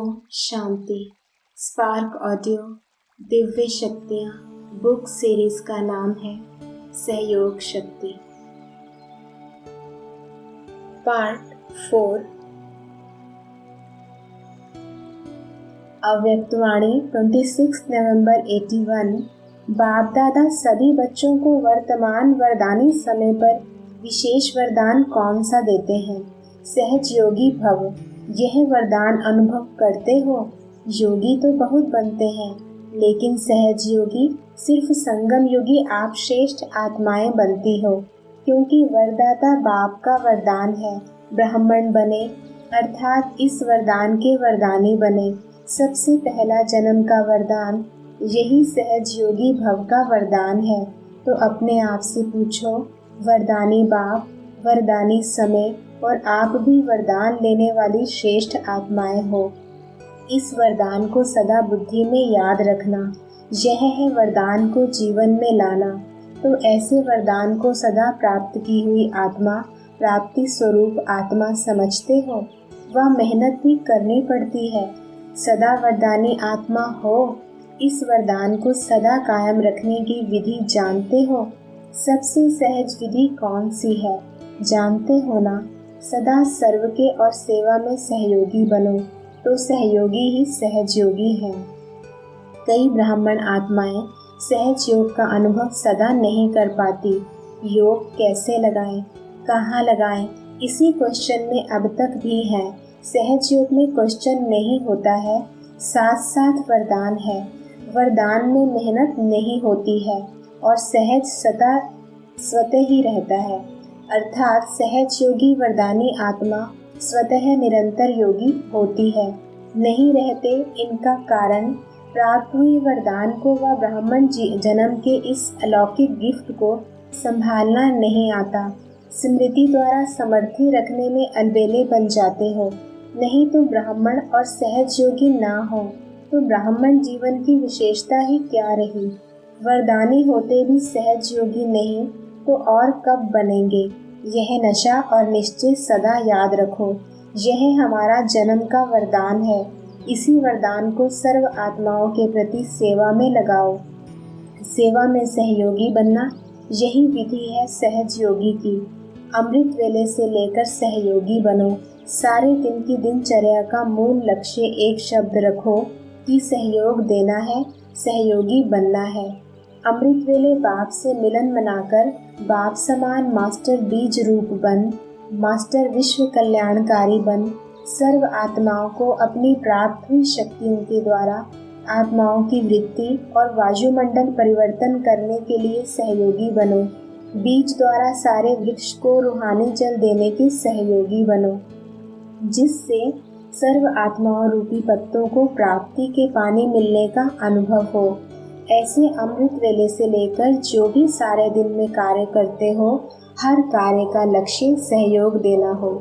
Om Shanti. Spark audio Divya शक्तियाँ book series का नाम है सहयोग शक्ति। पार्ट 4। अव्यक्तवाणी 26 नवंबर 81। बाप दादा सभी बच्चों को वर्तमान वरदानी समय पर विशेष वरदान कौन सा देते हैं? सहज योगी भव। यह वरदान अनुभव करते हो? योगी तो बहुत बनते हैं, लेकिन सहज योगी सिर्फ संगम योगी आप श्रेष्ठ आत्माएं बनती हो, क्योंकि वरदाता बाप का वरदान है। ब्राह्मण बने अर्थात इस वरदान के वरदानी बने। सबसे पहला जन्म का वरदान यही सहज योगी भव का वरदान है। तो अपने आप से पूछो, वरदानी बाप, वरदानी समय और आप भी वरदान लेने वाली श्रेष्ठ आत्माएं हो। इस वरदान को सदा बुद्धि में याद रखना, यह है वरदान को जीवन में लाना। तो ऐसे वरदान को सदा प्राप्त की हुई आत्मा, प्राप्ति स्वरूप आत्मा समझते हो। वह मेहनत भी करनी पड़ती है। सदा वरदानी आत्मा हो। इस वरदान को सदा कायम रखने की विधि जानते हो? सबसे सहज विधि कौन सी है जानते हो ना? सदा सर्व के और सेवा में सहयोगी बनो, तो सहयोगी ही सहज योगी हैं। कई ब्राह्मण आत्माएं सहज योग का अनुभव सदा नहीं कर पाती। योग कैसे लगाएं, कहाँ लगाएं, इसी क्वेश्चन में अब तक भी हैं। सहज योग में क्वेश्चन नहीं होता है, साथ साथ वरदान है। वरदान में मेहनत नहीं होती है और सहज सदा स्वतः ही रहता है। अर्थात सहज योगी वरदानी आत्मा स्वतः निरंतर योगी होती है। नहीं रहते इनका कारण प्राप्त हुई वरदान को व ब्राह्मण जन्म के इस अलौकिक गिफ्ट को संभालना नहीं आता। स्मृति द्वारा समर्थी रखने में अलबेले बन जाते हो। नहीं तो ब्राह्मण और सहज योगी ना हो तो ब्राह्मण जीवन की विशेषता ही क्या रही? वरदानी होते भी सहज योगी नहीं तो और कब बनेंगे? यह नशा और निश्चय सदा याद रखो। यह हमारा जन्म का वरदान है। इसी वरदान को सर्व आत्माओं के प्रति सेवा में लगाओ। सेवा में सहयोगी बनना, यही विधि है सहज योगी की। अमृत वेले से लेकर सहयोगी बनो। सारे दिन की दिनचर्या का मूल लक्ष्य एक शब्द रखो कि सहयोग देना है, सहयोगी बनना है। अमृत वेले बाप से मिलन मनाकर बाप समान मास्टर बीज रूप बन, मास्टर विश्व कल्याणकारी बन, सर्व आत्माओं को अपनी प्राप्त हुई शक्तियों के द्वारा आत्माओं की वृत्ति और वायुमंडल परिवर्तन करने के लिए सहयोगी बनो। बीज द्वारा सारे वृक्ष को रूहानी जल देने के सहयोगी बनो, जिससे सर्व आत्माओं रूपी पत्तों को प्राप्ति के पानी मिलने का अनुभव हो। ऐसे अमृत वेले से लेकर जो भी सारे दिन में कार्य करते हो, हर कार्य का लक्ष्य सहयोग देना हो।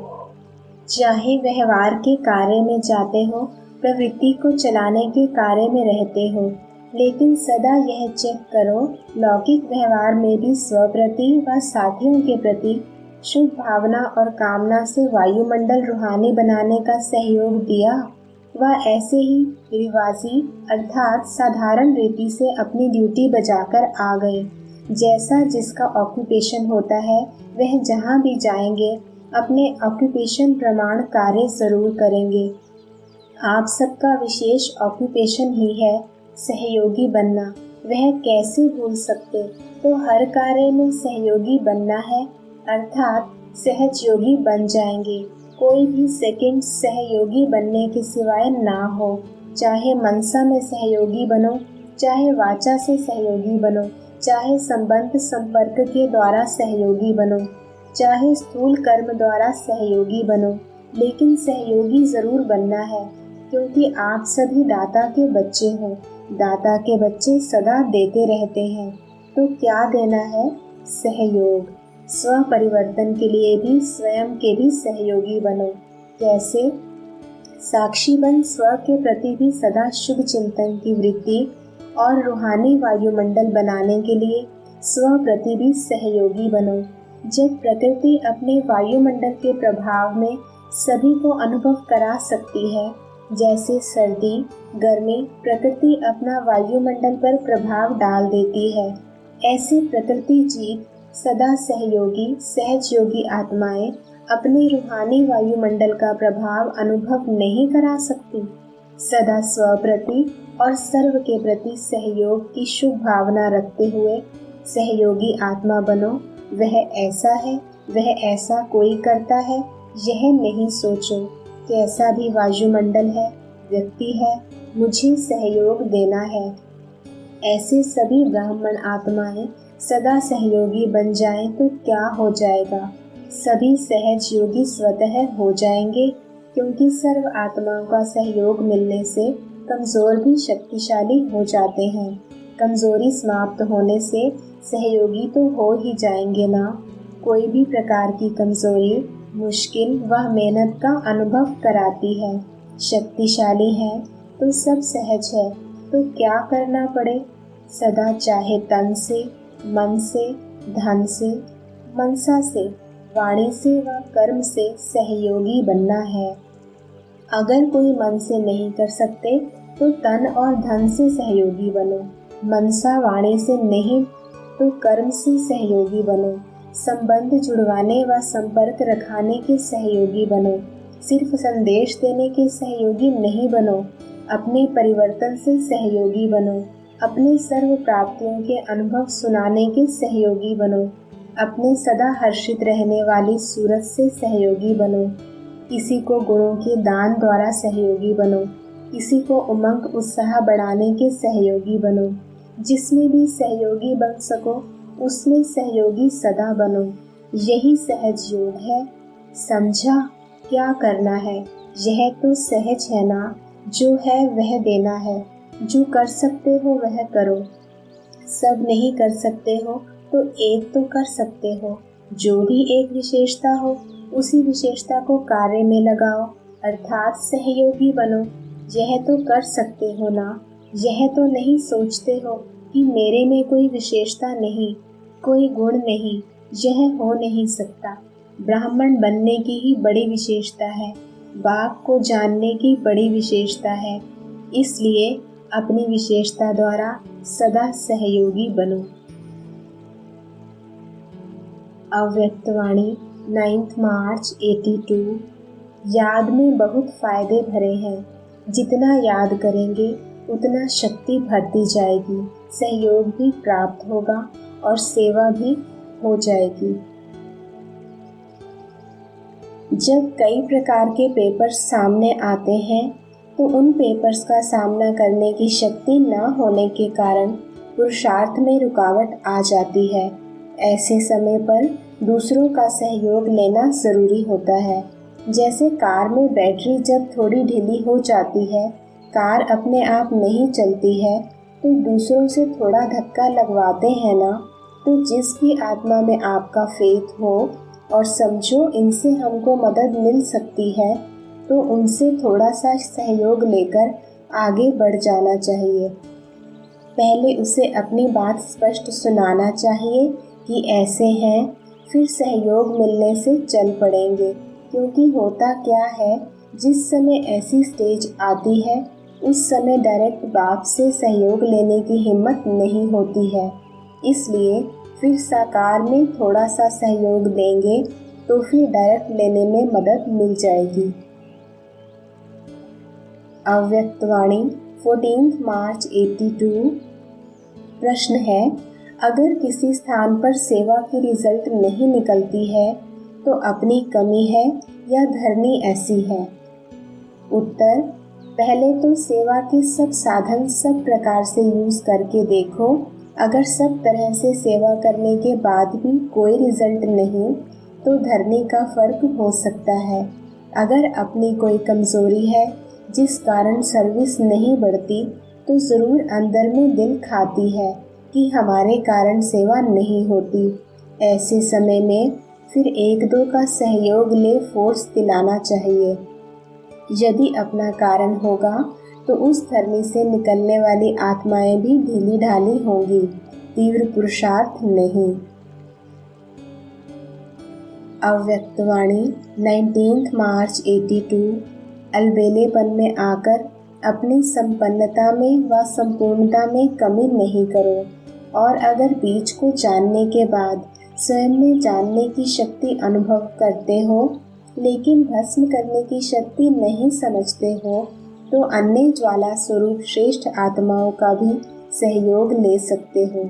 चाहे व्यवहार के कार्य में जाते हो, प्रवृत्ति को चलाने के कार्य में रहते हो, लेकिन सदा यह चेक करो, लौकिक व्यवहार में भी स्व प्रति व साथियों के प्रति शुभ भावना और कामना से वायुमंडल रूहानी बनाने का सहयोग दिया। वह ऐसे ही रिवाजी अर्थात साधारण रीति से अपनी ड्यूटी बजाकर आ गए। जैसा जिसका ऑक्यूपेशन होता है, वह जहाँ भी जाएंगे अपने ऑक्यूपेशन प्रमाण कार्य जरूर करेंगे। आप सबका विशेष ऑक्यूपेशन ही है सहयोगी बनना। वह कैसे भूल सकते? तो हर कार्य में सहयोगी बनना है, अर्थात सहज योगी बन जाएंगे। कोई भी सेकंड सहयोगी बनने के सिवाय ना हो। चाहे मनसा में सहयोगी बनो, चाहे वाचा से सहयोगी बनो, चाहे संबंध संपर्क के द्वारा सहयोगी बनो, चाहे स्थूल कर्म द्वारा सहयोगी बनो, लेकिन सहयोगी जरूर बनना है, क्योंकि आप सभी दाता के बच्चे हो। दाता के बच्चे सदा देते रहते हैं। तो क्या देना है? सहयोग। स्व परिवर्तन के लिए भी स्वयं के भी सहयोगी बनो। कैसे? साक्षी बन स्व के प्रति भी सदा शुभ चिंतन की वृत्ति और रूहानी वायुमंडल बनाने के लिए स्व प्रति भी सहयोगी बनो। जब प्रकृति अपने वायुमंडल के प्रभाव में सभी को अनुभव करा सकती है, जैसे सर्दी, गर्मी प्रकृति अपना वायुमंडल पर प्रभाव डाल देती है, ऐसे प्रकृति जीव सदा सहयोगी सहजयोगी आत्माएं अपने रूहानी वायुमंडल का प्रभाव अनुभव नहीं करा सकती। सदा स्व प्रति और सर्व के प्रति सहयोग की शुभ भावना रखते हुए सहयोगी आत्मा बनो। वह ऐसा है, वह ऐसा कोई करता है, यह नहीं सोचो। कैसा भी वायुमंडल है, व्यक्ति है, मुझे सहयोग देना है। ऐसे सभी ब्राह्मण आत्माएं सदा सहयोगी बन जाएं तो क्या हो जाएगा? सभी सहज योगी स्वतः हो जाएंगे, क्योंकि सर्व आत्माओं का सहयोग मिलने से कमजोर भी शक्तिशाली हो जाते हैं। कमजोरी समाप्त होने से सहयोगी तो हो ही जाएंगे ना। कोई भी प्रकार की कमजोरी मुश्किल व मेहनत का अनुभव कराती है। शक्तिशाली है तो सब सहज है, तो क्या करना पड़े? सदा चाहे तन से, मन से, धन से, मनसा से, वाणी से व कर्म से सहयोगी बनना है। अगर कोई मन से नहीं कर सकते तो तन और धन से सहयोगी बनो। मनसा वाणी से नहीं तो कर्म से सहयोगी बनो। संबंध जुड़वाने व संपर्क रखाने के सहयोगी बनो। सिर्फ संदेश देने के सहयोगी नहीं बनो। अपने परिवर्तन से सहयोगी बनो। अपने सर्व प्राप्तियों के अनुभव सुनाने के सहयोगी बनो। अपने सदा हर्षित रहने वाली सूरत से सहयोगी बनो। किसी को गुणों के दान द्वारा सहयोगी बनो। किसी को उमंग उत्साह बढ़ाने के सहयोगी बनो। जिसमें भी सहयोगी बन सको उसमें सहयोगी सदा बनो। यही सहज योग है। समझा क्या करना है? यह तो सहज है ना। जो है वह देना है। जो कर सकते हो वह करो। सब नहीं कर सकते हो तो एक तो कर सकते हो। जो भी एक विशेषता हो उसी विशेषता को कार्य में लगाओ, अर्थात सहयोगी बनो। यह तो कर सकते हो ना। यह तो नहीं सोचते हो कि मेरे में कोई विशेषता नहीं, कोई गुण नहीं, यह हो नहीं सकता। ब्राह्मण बनने की ही बड़ी विशेषता है। बाघ को जानने की बड़ी विशेषता है। इसलिए अपनी विशेषता द्वारा सदा सहयोगी बनो। अव्यक्तवाणी 9 मार्च 82। याद में बहुत फायदे भरे हैं। जितना याद करेंगे उतना शक्ति बढ़ती जाएगी, सहयोग भी प्राप्त होगा और सेवा भी हो जाएगी। जब कई प्रकार के पेपर्स सामने आते हैं तो उन पेपर्स का सामना करने की शक्ति न होने के कारण पुरुषार्थ में रुकावट आ जाती है। ऐसे समय पर दूसरों का सहयोग लेना जरूरी होता है। जैसे कार में बैटरी जब थोड़ी ढीली हो जाती है, कार अपने आप नहीं चलती है, तो दूसरों से थोड़ा धक्का लगवाते हैं ना। तो जिस भी आत्मा में आपका फेथ हो और समझो इनसे हमको मदद मिल सकती है, तो उनसे थोड़ा सा सहयोग लेकर आगे बढ़ जाना चाहिए। पहले उसे अपनी बात स्पष्ट सुनाना चाहिए कि ऐसे हैं, फिर सहयोग मिलने से चल पड़ेंगे। क्योंकि होता क्या है, जिस समय ऐसी स्टेज आती है उस समय डायरेक्ट बाप से सहयोग लेने की हिम्मत नहीं होती है। इसलिए फिर साकार में थोड़ा सा सहयोग देंगे तो फिर डायरेक्ट लेने में मदद मिल जाएगी। अव्यक्तवाणी 14 मार्च 82। प्रश्न है, अगर किसी स्थान पर सेवा की रिजल्ट नहीं निकलती है तो अपनी कमी है या धरनी ऐसी है? उत्तर, पहले तो सेवा के सब साधन सब प्रकार से यूज करके देखो। अगर सब तरह से सेवा करने के बाद भी कोई रिजल्ट नहीं तो धरनी का फर्क हो सकता है। अगर अपनी कोई कमजोरी है जिस कारण सर्विस नहीं बढ़ती तो ज़रूर अंदर में दिल खाती है कि हमारे कारण सेवा नहीं होती। ऐसे समय में फिर एक दो का सहयोग ले फोर्स दिलाना चाहिए। यदि अपना कारण होगा तो उस धरनी से निकलने वाली आत्माएं भी ढीली ढाली होंगी, तीव्र पुरुषार्थ नहीं। अव्यक्तवाणी 19 मार्च 82। अलबेलेपन में आकर अपनी संपन्नता में व संपूर्णता में कमी नहीं करो। और अगर बीज को जानने के बाद स्वयं में जानने की शक्ति अनुभव करते हो लेकिन भस्म करने की शक्ति नहीं समझते हो तो अन्य ज्वाला स्वरूप श्रेष्ठ आत्माओं का भी सहयोग ले सकते हो।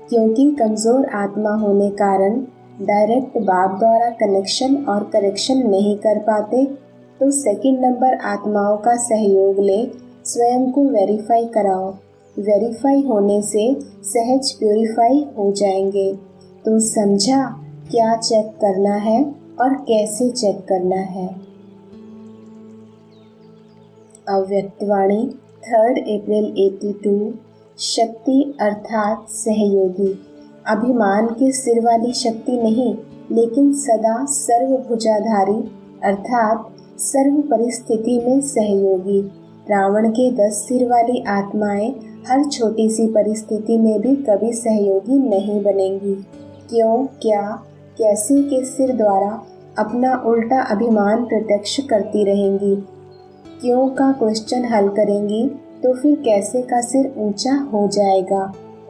क्योंकि कमज़ोर आत्मा होने कारण डायरेक्ट बाप द्वारा कनेक्शन और करेक्शन नहीं कर पाते तो सेकंड नंबर आत्माओं का सहयोग ले स्वयं को वेरीफाई कराओ। वेरीफाई होने से सहज प्योरीफाई हो जाएंगे। तो समझा क्या चेक करना है और कैसे चेक करना है। अव्यक्तवाणी 3 अप्रैल 82। शक्ति अर्थात सहयोगी। अभिमान के सिर वाली शक्ति नहीं लेकिन सदा सर्वभुजाधारी अर्थात सर्व परिस्थिति में सहयोगी। रावण के 10 सिर वाली आत्माएं हर छोटी सी परिस्थिति में भी कभी सहयोगी नहीं बनेंगी। क्यों, क्या, कैसे के सिर द्वारा अपना उल्टा अभिमान प्रत्यक्ष करती रहेंगी। क्यों का क्वेश्चन हल करेंगी तो फिर कैसे का सिर ऊंचा हो जाएगा।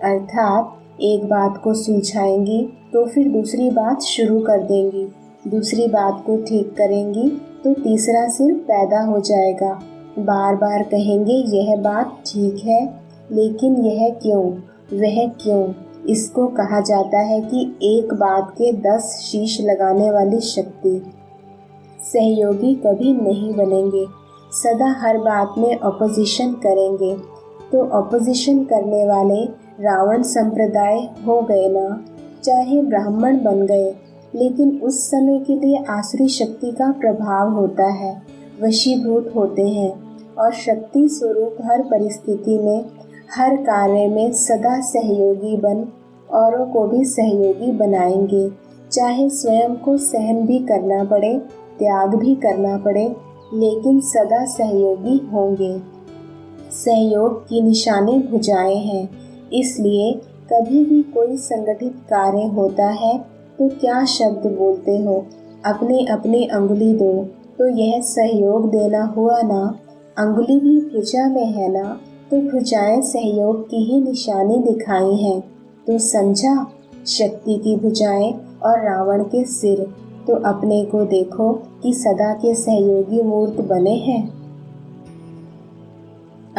अर्थात एक बात को सुलझाएंगी तो फिर दूसरी बात शुरू कर देंगी, दूसरी बात को ठीक करेंगी तो तीसरा सिर पैदा हो जाएगा। बार बार कहेंगे यह बात ठीक है लेकिन यह क्यों, वह क्यों। इसको कहा जाता है कि एक बात के 10 शीश लगाने वाली शक्ति। सहयोगी कभी नहीं बनेंगे, सदा हर बात में ऑपोजिशन करेंगे। तो ऑपोजिशन करने वाले रावण संप्रदाय हो गए ना, चाहे ब्राह्मण बन गए, लेकिन उस समय के लिए आसुरी शक्ति का प्रभाव होता है, वशीभूत होते हैं और शक्ति स्वरूप हर परिस्थिति में हर कार्य में सदा सहयोगी बन औरों को भी सहयोगी बनाएंगे। चाहे स्वयं को सहन भी करना पड़े, त्याग भी करना पड़े, लेकिन सदा सहयोगी होंगे। सहयोग की निशानी भुजाएं हैं, इसलिए कभी भी कोई संगठित कार्य होता है तो क्या शब्द बोलते हो, अपने अपने अंगुली दो, तो यह सहयोग देना हुआ ना। अंगुली भी भुजा में है ना, तो भुजाएं सहयोग की ही निशानी दिखाई हैं। तो समझा शक्ति की भुजाएं और रावण के सिर। तो अपने को देखो कि सदा के सहयोगी मूर्त बने हैं।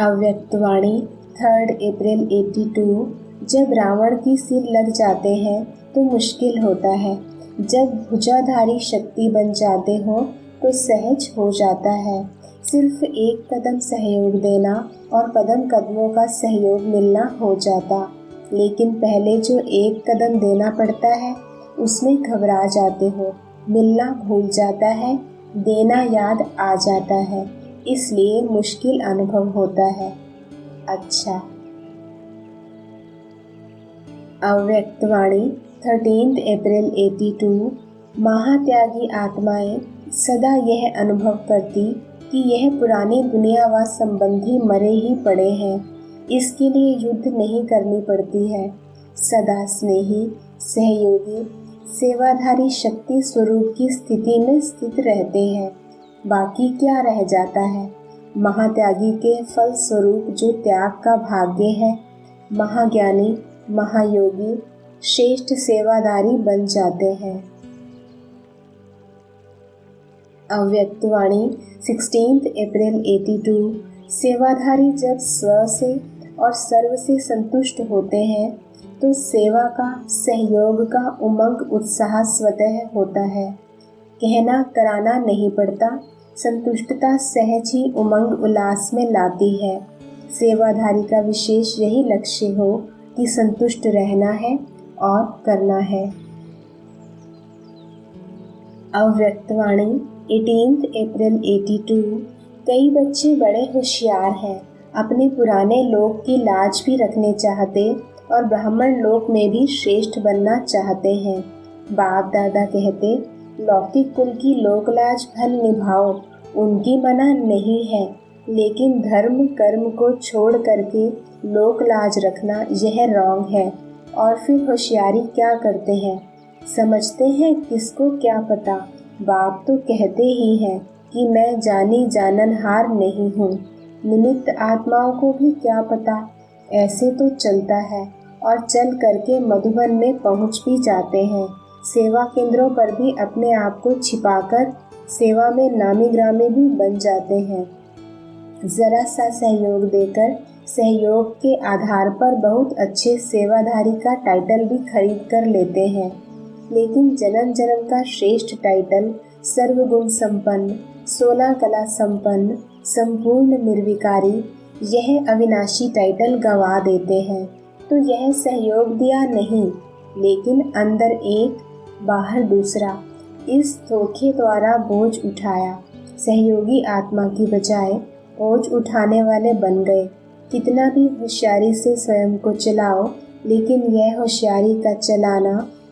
अव्यक्तवाणी 3 अप्रैल 82। जब रावण की सिर लग जाते हैं तो मुश्किल होता है, जब भुजाधारी शक्ति बन जाते हो तो सहज हो जाता है। सिर्फ एक कदम सहयोग देना और कदम कदमों का सहयोग मिलना हो जाता, लेकिन पहले जो एक कदम देना पड़ता है उसमें घबरा जाते हो, मिलना भूल जाता है, देना याद आ जाता है, इसलिए मुश्किल अनुभव होता है। अच्छा। अव्यक्तवाणी 13 अप्रैल 82। महात्यागी आत्माएं सदा यह अनुभव करती कि यह पुरानी दुनिया व संबंधी मरे ही पड़े हैं, इसके लिए युद्ध नहीं करनी पड़ती है। सदा स्नेही, सहयोगी, सेवाधारी शक्ति स्वरूप की स्थिति में स्थित रहते हैं। बाकी क्या रह जाता है। महात्यागी के फल स्वरूप जो त्याग का भाग्य है, महाज्ञानी, महायोगी, श्रेष्ठ सेवादारी बन जाते हैं। अव्यक्तवाणी 16 अप्रैल 82। सेवाधारी जब स्व से और सर्व से संतुष्ट होते हैं तो सेवा का, सहयोग का उमंग उत्साह स्वतः होता है। कहना कराना नहीं पड़ता, संतुष्टता सहज ही उमंग उल्लास में लाती है। सेवाधारी का विशेष यही लक्ष्य हो कि संतुष्ट रहना है और करना है। अव्यक्तवाणी 18 अप्रैल 82। कई बच्चे बड़े होशियार हैं, अपने पुराने लोक की लाज भी रखने चाहते और ब्राह्मण लोक में भी श्रेष्ठ बनना चाहते हैं। बाप दादा कहते लौकिक कुल की लोक लाज भल निभाओ, उनकी मना नहीं है, लेकिन धर्म कर्म को छोड़ करके लोक लाज रखना यह रॉन्ग है। और फिर होशियारी क्या करते हैं, समझते हैं किसको क्या पता, बाप तो कहते ही हैं कि मैं जानी जाननहार नहीं हूँ। निमित्त आत्माओं को भी क्या पता, ऐसे तो चलता है और चल करके मधुबन में पहुँच भी जाते हैं। सेवा केंद्रों पर भी अपने आप को छिपाकर सेवा में नामी ग्रामी भी बन जाते हैं। जरा सा सहयोग देकर सहयोग के आधार पर बहुत अच्छे सेवाधारी का टाइटल भी खरीद कर लेते हैं। लेकिन जन्म जन्म का श्रेष्ठ टाइटल सर्वगुण संपन्न, 16 कला संपन्न, संपूर्ण निर्विकारी, यह अविनाशी टाइटल गंवा देते हैं। तो यह सहयोग दिया नहीं, लेकिन अंदर एक बाहर दूसरा, इस धोखे द्वारा बोझ उठाया। सहयोगी आत्मा की बजाय बोझ उठाने वाले बन गए। कितना भी होशियारी से स्वयं को चलाओ, लेकिन यह होशियारी का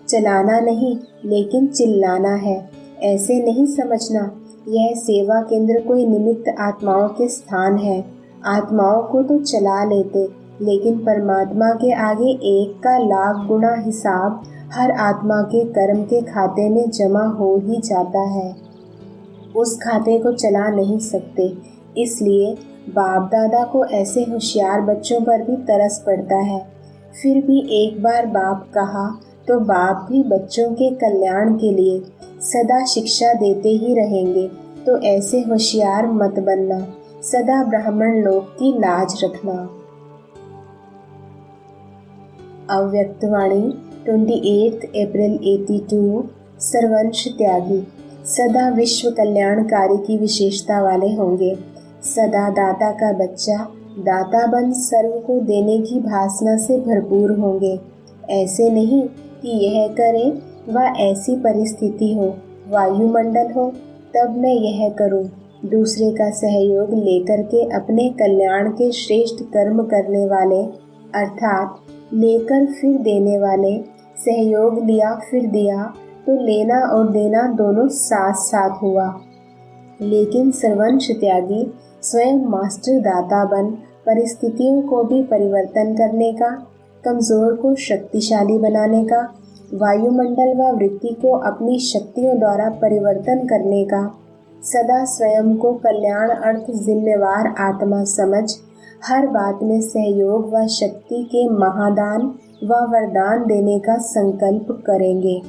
चलाना नहीं, लेकिन चिल्लाना है। ऐसे नहीं समझना यह सेवा केंद्र कोई निमित्त आत्माओं के स्थान है। आत्माओं को तो चला लेते, लेकिन परमात्मा के आगे एक का लाख गुना हिसाब हर आत्मा के कर्म के खाते में जमा हो ही जाता है। उस खाते को चला नहीं सकते। इसलिए बाप दादा को ऐसे होशियार बच्चों पर भी तरस पड़ता है। फिर भी एक बार बाप कहा तो बाप भी बच्चों के कल्याण के लिए सदा शिक्षा देते ही रहेंगे। तो ऐसे होशियार मत बनना, सदा ब्राह्मण लोक की लाज रखना। अव्यक्तवाणी 28 अप्रैल 82। सर्वंश त्यागी सदा विश्व कल्याणकारी की विशेषता वाले होंगे। सदा दाता का बच्चा दाता बन सर्व को देने की भासना से भरपूर होंगे। ऐसे नहीं कि यह करे व ऐसी परिस्थिति हो, वायुमंडल हो, तब मैं यह करूं। दूसरे का सहयोग लेकर के अपने कल्याण के श्रेष्ठ कर्म करने वाले, अर्थात लेकर फिर देने वाले। सहयोग लिया फिर दिया, तो लेना और देना दोनों साथ साथ हुआ। लेकिन सर्वंश त्यागी स्वयं मास्टर दाता बन परिस्थितियों को भी परिवर्तन करने का, कमज़ोर को शक्तिशाली बनाने का, वायुमंडल व वृत्ति को अपनी शक्तियों द्वारा परिवर्तन करने का, सदा स्वयं को कल्याण अर्थ जिम्मेवार आत्मा समझ हर बात में सहयोग व शक्ति के महादान व वरदान देने का संकल्प करेंगे।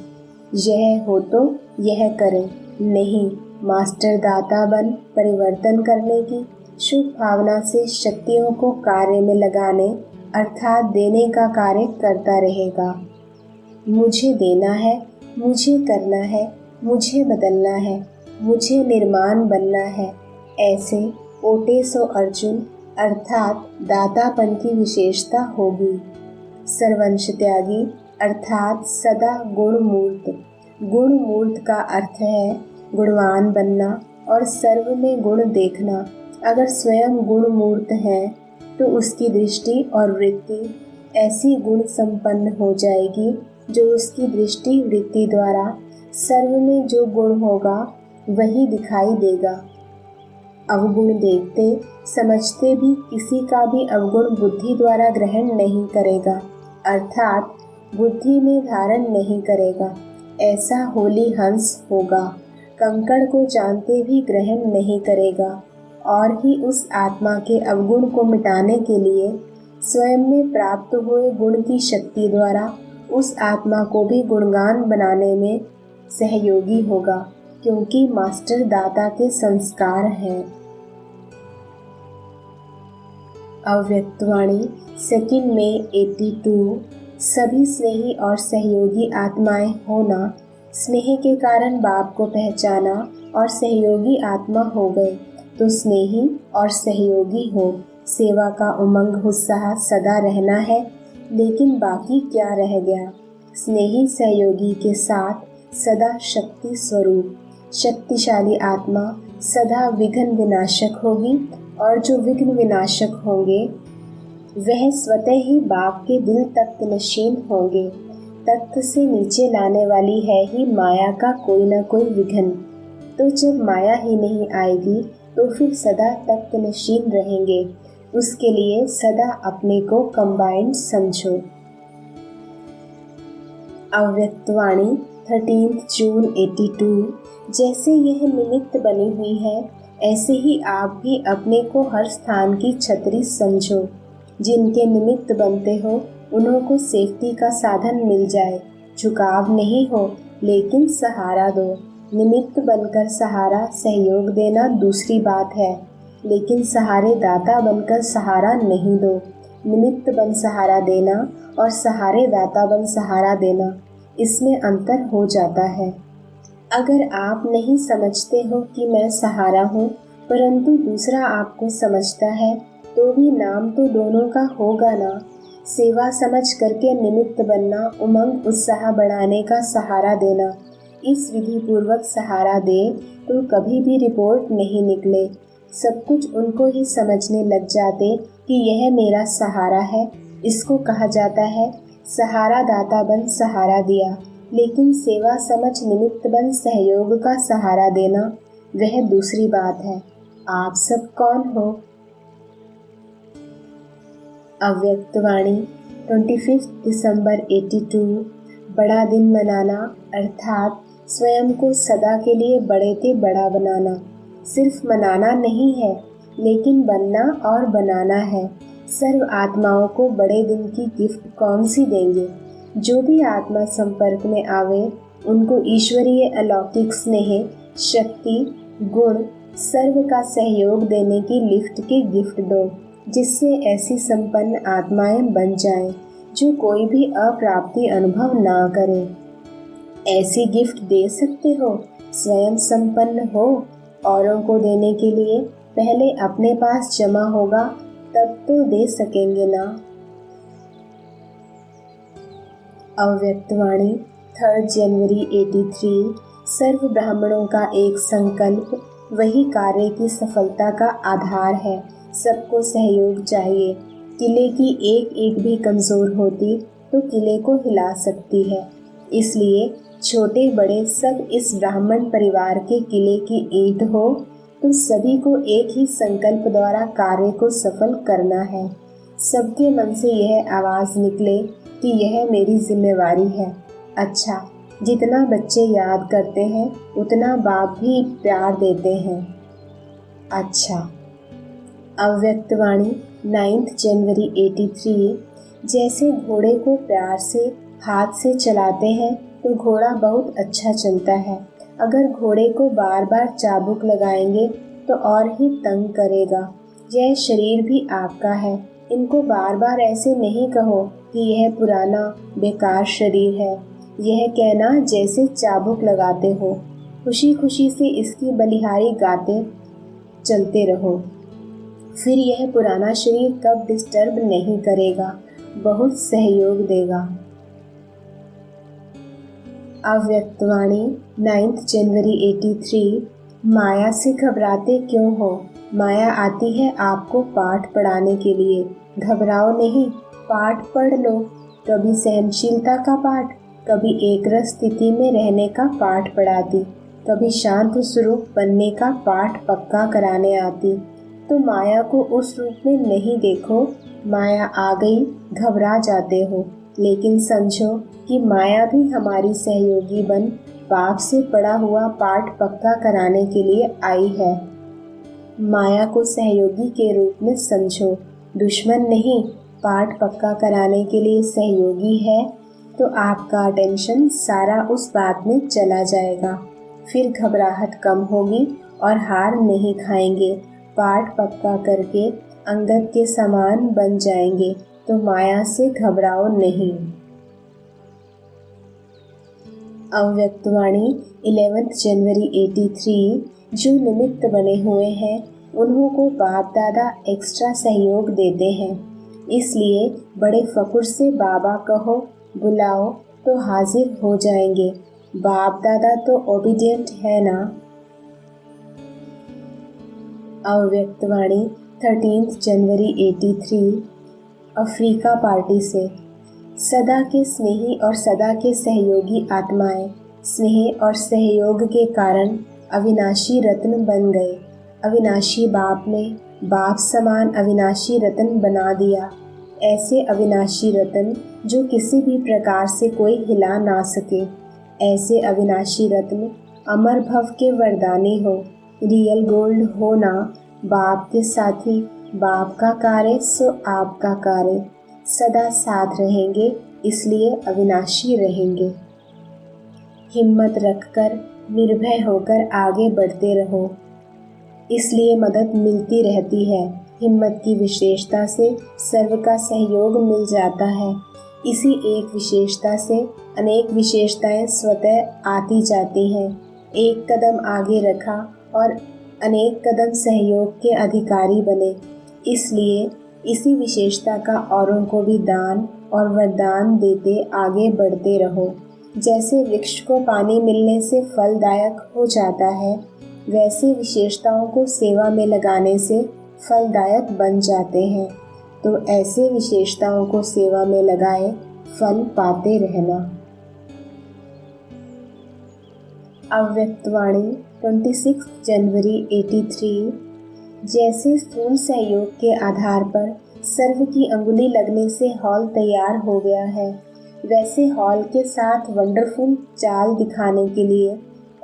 यह हो तो यह करें, नहीं मास्टर दाता बन परिवर्तन करने की शुभ भावना से शक्तियों को कार्य में लगाने अर्थात देने का कार्य करता रहेगा। मुझे देना है, मुझे करना है, मुझे बदलना है, मुझे निर्माण बनना है, ऐसे ओटे सो अर्जुन अर्थात दातापन की विशेषता होगी। सर्वंश त्यागी अर्थात सदा गुणमूर्त। गुणमूर्त का अर्थ है गुणवान बनना और सर्व में गुण देखना। अगर स्वयं गुणमूर्त है तो उसकी दृष्टि और वृत्ति ऐसी गुण संपन्न हो जाएगी जो उसकी दृष्टि वृत्ति द्वारा सर्व में जो गुण होगा वही दिखाई देगा। अवगुण देखते समझते भी किसी का भी अवगुण बुद्धि द्वारा ग्रहण नहीं करेगा, अर्थात बुद्धि में धारण नहीं करेगा। ऐसा होली हंस होगा, कंकड़ को जानते भी ग्रहण नहीं करेगा और ही उस आत्मा के अवगुण को मिटाने के लिए स्वयं में प्राप्त हुए गुण की शक्ति द्वारा उस आत्मा को भी गुणगान बनाने में सहयोगी होगा, क्योंकि मास्टर दाता के संस्कार हैं। अव्यक्तवाणी 2 मई 82। सभी स्नेही और सहयोगी आत्माएं होना। स्नेह के कारण बाप को पहचाना और सहयोगी आत्मा हो गए तो स्नेही और सहयोगी हो। सेवा का उमंग उत्साह सदा रहना है, लेकिन बाकी क्या रह गया। स्नेही सहयोगी के साथ सदा शक्ति स्वरूप। शक्तिशाली आत्मा सदा विघ्न विनाशक होगी और जो विघ्न विनाशक होंगे वह स्वतः ही बाप के दिल तक नशीन होंगे। तख्त से नीचे लाने वाली है ही माया का कोई न कोई विघ्न। तो जब माया ही नहीं आएगी तो फिर सदा तख्त नशीन रहेंगे। उसके लिए सदा अपने को कंबाइंड समझो। अव्यक्तवाणी 13 जून 82। जैसे यह निमित्त बनी हुई है, ऐसे ही आप भी अपने को हर स्थान की छतरी समझो। जिनके निमित्त बनते हो उन्हों को सेफ्टी का साधन मिल जाए। झुकाव नहीं हो, लेकिन सहारा दो। निमित्त बनकर सहारा सहयोग देना दूसरी बात है, लेकिन सहारे दाता बनकर सहारा नहीं दो। निमित्त बन सहारा देना और सहारे दाता बन सहारा देना, इसमें अंतर हो जाता है। अगर आप नहीं समझते हो कि मैं सहारा हूँ, परंतु दूसरा आपको समझता है, तो भी नाम तो दोनों का होगा ना। सेवा समझ करके निमित्त बनना, उमंग उत्साह बढ़ाने का सहारा देना। इस विधि पूर्वक सहारा दे तो कभी भी रिपोर्ट नहीं निकले। सब कुछ उनको ही समझने लग जाते कि यह मेरा सहारा है। इसको कहा जाता है सहारा दाता बन सहारा दिया। लेकिन सेवा समझ निमित्त बन सहयोग का सहारा देना, वह दूसरी बात है। आप सब कौन हो? अव्यक्तवाणी 25 दिसंबर 82। बड़ा दिन मनाना अर्थात स्वयं को सदा के लिए बड़े से बड़ा बनाना। सिर्फ मनाना नहीं है, लेकिन बनना और बनाना है। सर्व आत्माओं को बड़े दिन की गिफ्ट कौन सी देंगे? जो भी आत्मा संपर्क में आवे, उनको ईश्वरीय अलौकिक स्नेह, शक्ति, गुण, सर्व का सहयोग देने की लिफ्ट की गिफ्ट दो, जिससे ऐसी संपन्न आत्माएं बन जाएं, जो कोई भी अप्राप्ति अनुभव ना करे। ऐसी गिफ्ट दे सकते हो? स्वयं संपन्न हो। औरों को देने के लिए पहले अपने पास जमा होगा, तब तो दे सकेंगे ना। अव्यक्तवाणी 3 जनवरी 83। सर्व ब्राह्मणों का एक संकल्प वही कार्य की सफलता का आधार है। सबको सहयोग चाहिए। किले की एक ईंट भी कमजोर होती तो किले को हिला सकती है। इसलिए छोटे बड़े सब इस ब्राह्मण परिवार के किले की ईंट हो, तो सभी को एक ही संकल्प द्वारा कार्य को सफल करना है। सबके मन से यह आवाज निकले कि यह मेरी जिम्मेवारी है। अच्छा, जितना बच्चे याद करते हैं, उतना बाप भी प्यार देते हैं। अच्छा। अव्यक्तवाणी 9 जनवरी 83। जैसे घोड़े को प्यार से हाथ से चलाते हैं तो घोड़ा बहुत अच्छा चलता है। अगर घोड़े को बार बार चाबुक लगाएंगे तो और ही तंग करेगा। यह शरीर भी आपका है। इनको बार बार ऐसे नहीं कहो कि यह पुराना बेकार शरीर है। यह कहना जैसे चाबुक लगाते हो। खुशी खुशी से इसकी बलिहारी गाते चलते रहो। फिर यह पुराना शरीर कब डिस्टर्ब नहीं करेगा, बहुत सहयोग देगा। अव्यक्तवाणी 9 जनवरी 83। माया से घबराते क्यों हो? माया आती है आपको पाठ पढ़ाने के लिए। घबराओ नहीं, पाठ पढ़ लो। कभी सहनशीलता का पाठ, कभी एकरस स्थिति में रहने का पाठ पढ़ाती, कभी शांत स्वरूप बनने का पाठ पक्का कराने आती। तो माया को उस रूप में नहीं देखो। माया आ गई, घबरा जाते हो, लेकिन समझो कि माया भी हमारी सहयोगी बन बाप से पढ़ा हुआ पाठ पक्का कराने के लिए आई है। माया को सहयोगी के रूप में समझो, दुश्मन नहीं। पाठ पक्का कराने के लिए सहयोगी है तो आपका अटेंशन सारा उस बात में चला जाएगा। फिर घबराहट कम होगी और हार नहीं खाएंगे। पाठ पक्का करके अंगद के समान बन जाएंगे, तो माया से घबराओ नहीं। अव्यक्तवाणी 11 जनवरी 83। जो निमित्त बने हुए हैं, उन्हों को बाप दादा एक्स्ट्रा सहयोग देते हैं। इसलिए बड़े फकुर से बाबा कहो, बुलाओ तो हाजिर हो जाएंगे। बाप दादा तो ओबीडियंट है ना। अव्यक्तवाणी 13 जनवरी 83। अफ्रीका पार्टी से। सदा के स्नेही और सदा के सहयोगी आत्माएं स्नेह और सहयोग के कारण अविनाशी रत्न बन गए। अविनाशी बाप ने बाप समान अविनाशी रत्न बना दिया। ऐसे अविनाशी रत्न जो किसी भी प्रकार से कोई हिला ना सके। ऐसे अविनाशी रत्न अमर भव के वरदानी हो। रियल गोल्ड हो ना बाप के साथी, बाप का कार्य सो आपका कार्य, सदा साथ रहेंगे इसलिए अविनाशी रहेंगे। हिम्मत रखकर निर्भय होकर आगे बढ़ते रहो, इसलिए मदद मिलती रहती है। हिम्मत की विशेषता से सर्व का सहयोग मिल जाता है। इसी एक विशेषता से अनेक विशेषताएं स्वतः आती जाती हैं। एक कदम आगे रखा और अनेक कदम सहयोग के अधिकारी बने। इसलिए इसी विशेषता का औरों को भी दान और वरदान देते आगे बढ़ते रहो। जैसे वृक्ष को पानी मिलने से फलदायक हो जाता है, वैसे विशेषताओं को सेवा में लगाने से फलदायक बन जाते हैं। तो ऐसे विशेषताओं को सेवा में लगाए फल पाते रहना। अव्यक्तवाणी 26 जनवरी 83। जैसे स्थूल सहयोग के आधार पर सर्व की अंगुली लगने से हॉल तैयार हो गया है, वैसे हॉल के साथ वंडरफुल चाल दिखाने के लिए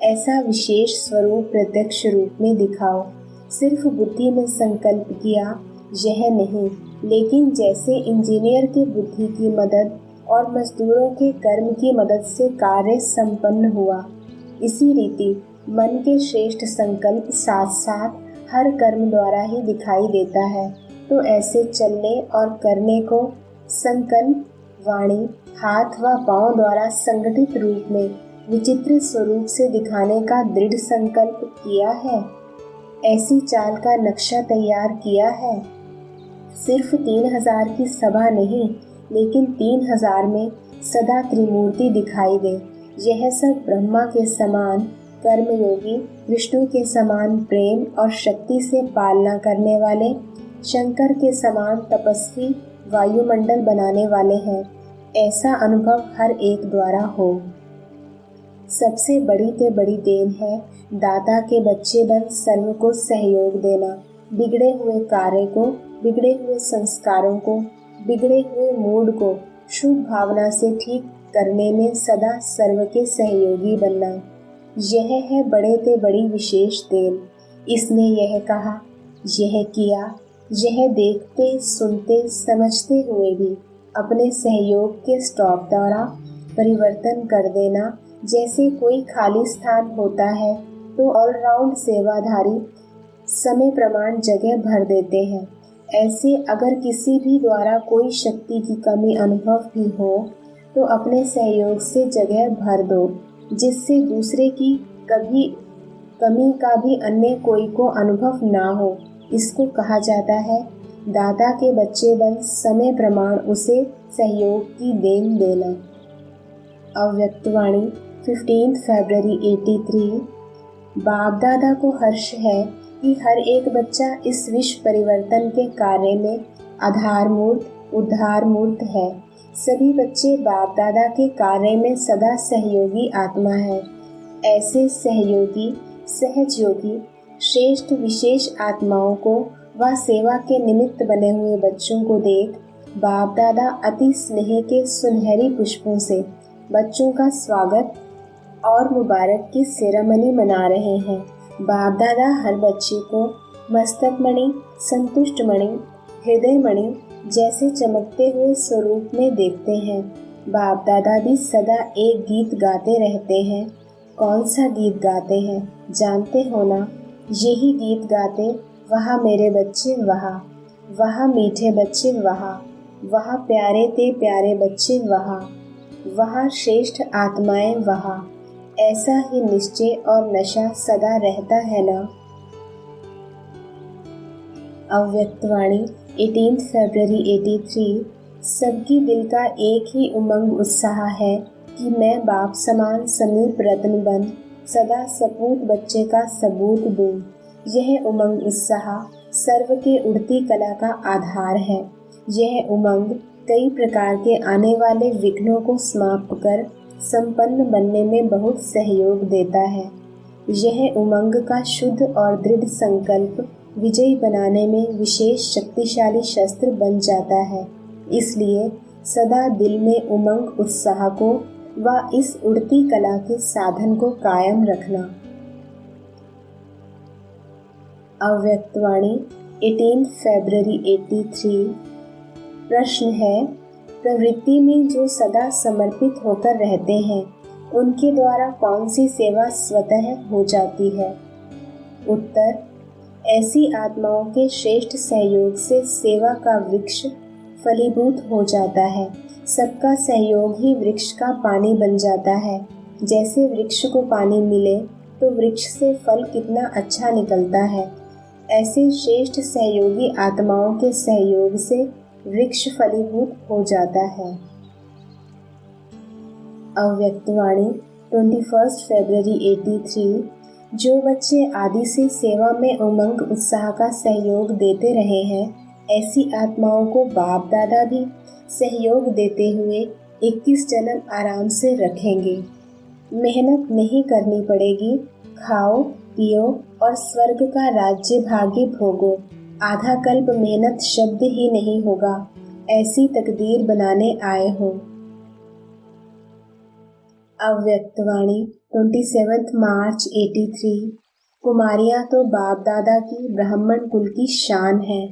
ऐसा विशेष स्वरूप प्रत्यक्ष रूप में दिखाओ। सिर्फ बुद्धि में संकल्प किया यह नहीं, लेकिन जैसे इंजीनियर की बुद्धि की मदद और मजदूरों के कर्म की मदद से कार्य संपन्न हुआ, इसी रीति मन के श्रेष्ठ संकल्प साथ साथ हर कर्म द्वारा ही दिखाई देता है। तो ऐसे चलने और करने को संकल्प वाणी, हाथ व पांव द्वारा संगठित रूप में विचित्र स्वरूप से दिखाने का दृढ़ संकल्प किया है। ऐसी चाल का नक्शा तैयार किया है। सिर्फ 3000 की सभा नहीं, लेकिन 3000 में सदा त्रिमूर्ति दिखाई दे। यह सब ब्रह्मा के समान कर्मयोगी, विष्णु के समान प्रेम और शक्ति से पालना करने वाले, शंकर के समान तपस्वी वायुमंडल बनाने वाले हैं। ऐसा अनुभव हर एक द्वारा हो। सबसे बड़ी ते बड़ी देन है दाता के बच्चे बन सर्व को सहयोग देना। बिगड़े हुए कार्य को, बिगड़े हुए संस्कारों को, बिगड़े हुए मूड को शुभ भावना से ठीक करने में सदा सर्व के सहयोगी बनना, यह है बड़े ते बड़ी विशेष देन। इसने यह कहा, यह किया, यह देखते सुनते समझते हुए भी अपने सहयोग के स्टॉक द्वारा परिवर्तन कर देना। जैसे कोई खाली स्थान होता है तो ऑलराउंड सेवाधारी समय प्रमाण जगह भर देते हैं। ऐसे अगर किसी भी द्वारा कोई शक्ति की कमी अनुभव भी हो तो अपने सहयोग से जगह भर दो, जिससे दूसरे की कभी कमी का भी अन्य कोई को अनुभव ना हो। इसको कहा जाता है दाता के बच्चे बन समय प्रमाण उसे सहयोग की देन देना। अव्यक्तवाणी 15 फरवरी 83। बाप दादा को हर्ष है कि हर एक बच्चा इस विश्व परिवर्तन के कार्य में आधारमूर्त, उद्धारमूर्त है। सभी बच्चे बाप दादा के कार्य में सदा सहयोगी आत्मा है। ऐसे सहयोगी, सहजयोगी, श्रेष्ठ विशेष आत्माओं को व सेवा के निमित्त बने हुए बच्चों को देख बाप दादा अति स्नेह के सुनहरी पुष्पों से बच्चों का स्वागत और मुबारक की सेरेमनी मना रहे हैं। बाप दादा हर बच्चे को मस्तक मणि, संतुष्ट मणि, हृदय मणि जैसे चमकते हुए स्वरूप में देखते हैं। बाप दादा भी सदा एक गीत गाते रहते हैं। कौन सा गीत गाते हैं जानते हो ना? यही गीत गाते, वहाँ मेरे बच्चे वहाँ, वहाँ मीठे बच्चे वहाँ, वहाँ प्यारे ते प्यारे बच्चे वहाँ, वहाँ श्रेष्ठ आत्माएं वहाँ। ऐसा ही निश्चय और नशा सदा रहता है ना। अव्यक्तवाणी 18 फरवरी 83। सबकी दिल का एक ही उमंग उत्साह है कि मैं बाप समान समीप रत्न बन सदा सपूत बच्चे का सबूत दूं। यह उमंग उत्साह सर्व के उड़ती कला का आधार है। यह उमंग कई प्रकार के आने वाले विघ्नों को समाप्त कर संपन्न बनने में बहुत सहयोग देता है। यह उमंग का शुद्ध और दृढ़ संकल्प विजयी बनाने में विशेष शक्तिशाली शस्त्र बन जाता है। इसलिए सदा दिल में उमंग उत्साह को व इस उड़ती कला के साधन को कायम रखना। अव्यक्तवाणी 18 फरवरी 83। प्रश्न है, प्रवृत्ति में जो सदा समर्पित होकर रहते हैं उनके द्वारा कौन सी सेवा स्वतः हो जाती है? उत्तर, ऐसी आत्माओं के श्रेष्ठ सहयोग से सेवा का वृक्ष फलीभूत हो जाता है। सबका सहयोग ही वृक्ष का पानी बन जाता है। जैसे वृक्ष को पानी मिले तो वृक्ष से फल कितना अच्छा निकलता है, ऐसे श्रेष्ठ सहयोगी आत्माओं के सहयोग से वृक्ष फलीभूत हो जाता है। अव्यक्तवाणी 21 फरवरी 83। जो बच्चे आदि से सेवा में उमंग उत्साह का सहयोग देते रहे हैं, ऐसी आत्माओं को बाप दादा भी सहयोग देते हुए 21 जन्म आराम से रखेंगे। मेहनत नहीं करनी पड़ेगी, खाओ पियो और स्वर्ग का राज्य भाग्य भोगो। आधा कल्प मेहनत शब्द ही नहीं होगा, ऐसी तकदीर बनाने आए हो। अव्यक्तवाणी 27 मार्च 83। कुमारियाँ तो बाप दादा की ब्राह्मण कुल की शान है।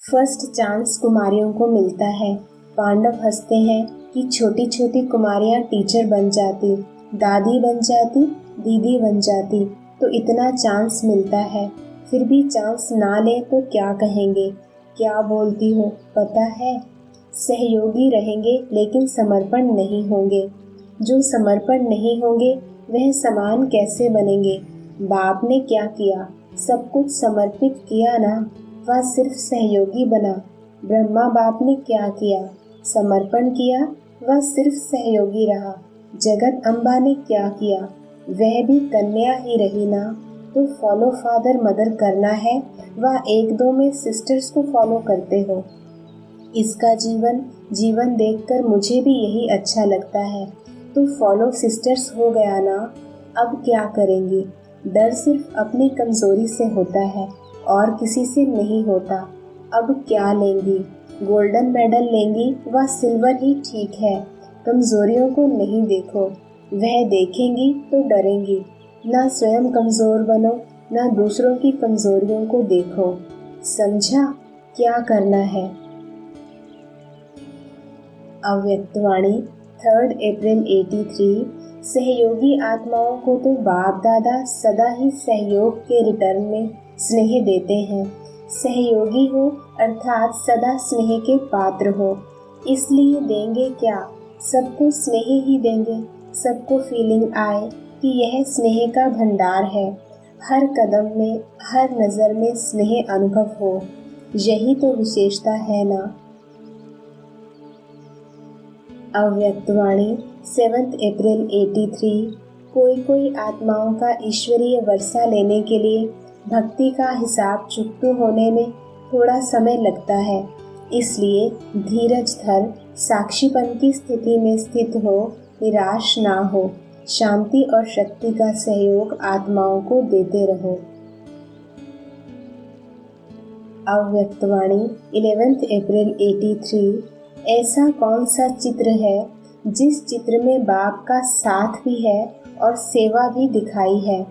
फर्स्ट चांस कुमारियों को मिलता है। पांडव हंसते हैं कि छोटी छोटी कुमारियाँ टीचर बन जाती, दादी बन जाती, दीदी बन जाती, तो इतना चांस मिलता है। फिर भी चांस ना ले तो क्या कहेंगे? क्या बोलती हो पता है? सहयोगी रहेंगे लेकिन समर्पण नहीं होंगे। जो समर्पण नहीं होंगे वह समान कैसे बनेंगे? बाप ने क्या किया? सब कुछ समर्पित किया ना, वह सिर्फ सहयोगी बना। ब्रह्मा बाप ने क्या किया? समर्पण किया, वह सिर्फ सहयोगी रहा। जगत अम्बा ने क्या किया? वह भी कन्या ही रही ना। तो फॉलो फादर मदर करना है, वह एक दो में सिस्टर्स को फॉलो करते हो। इसका जीवन देखकर मुझे भी यही अच्छा लगता है, तो फॉलो सिस्टर्स हो गया ना। अब क्या करेंगी? डर सिर्फ अपनी कमजोरी से होता है और किसी से नहीं होता। अब क्या लेंगी? गोल्डन मेडल लेंगी व सिल्वर ही ठीक है। कमजोरियों को नहीं देखो, वह देखेंगी तो डरेंगी। ना स्वयं कमजोर बनो, ना दूसरों की कमजोरियों को देखो। समझा क्या करना है? अव्यक्तवाणी 3 अप्रैल 83। सहयोगी आत्माओं को तो बाप दादा सदा ही सहयोग के रिटर्न में स्नेह देते हैं। सहयोगी हो अर्थात सदा स्नेह के पात्र हो, इसलिए देंगे क्या? सबको स्नेह ही देंगे। सबको फीलिंग आए कि यह स्नेह का भंडार है। हर कदम में, हर नज़र में स्नेह अनुभव हो, यही तो विशेषता है ना। अव्यक्तवाणी 7 अप्रैल 83। कोई आत्माओं का ईश्वरीय वर्षा लेने के लिए भक्ति का हिसाब चुकतू होने में थोड़ा समय लगता है, इसलिए धीरज धर, साक्षीपन की स्थिति में स्थित हो, निराश ना हो। शांति और शक्ति का सहयोग आत्माओं को देते रहो। अव्यक्तवाणी 11 अप्रैल 83। ऐसा कौन सा चित्र है जिस चित्र में बाप का साथ भी है और सेवा भी दिखाई है?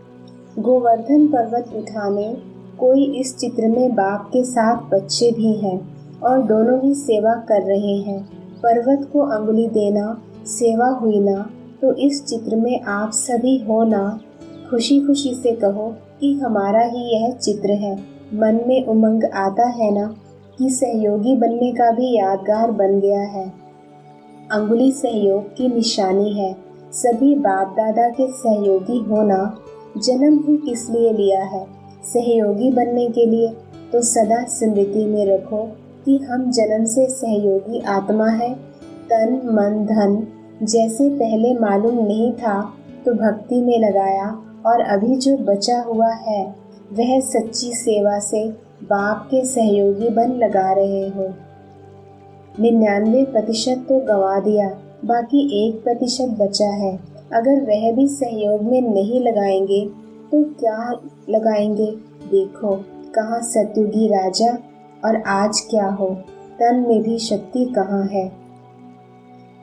गोवर्धन पर्वत उठाने कोई इस चित्र में बाप के साथ बच्चे भी हैं और दोनों ही सेवा कर रहे हैं। पर्वत को अंगुली देना सेवा हुई ना, तो इस चित्र में आप सभी हो ना। खुशी खुशी से कहो कि हमारा ही यह चित्र है। मन में उमंग आता है ना कि सहयोगी बनने का भी यादगार बन गया है। अंगुली सहयोग की निशानी है। सभी बाप दादा के सहयोगी होना। जन्म ही किस लिए लिया है? सहयोगी बनने के लिए। तो सदा स्मृति में रखो कि हम जन्म से सहयोगी आत्मा है। तन मन धन जैसे पहले मालूम नहीं था तो भक्ति में लगाया, और अभी जो बचा हुआ है वह सच्ची सेवा से बाप के सहयोगी बन लगा रहे हो। 99% तो गंवा दिया, बाकी 1% बचा है। अगर वह भी सहयोग में नहीं लगाएंगे तो क्या लगाएंगे? देखो कहाँ सतयुगी राजा और आज क्या हो। तन में भी शक्ति कहाँ है।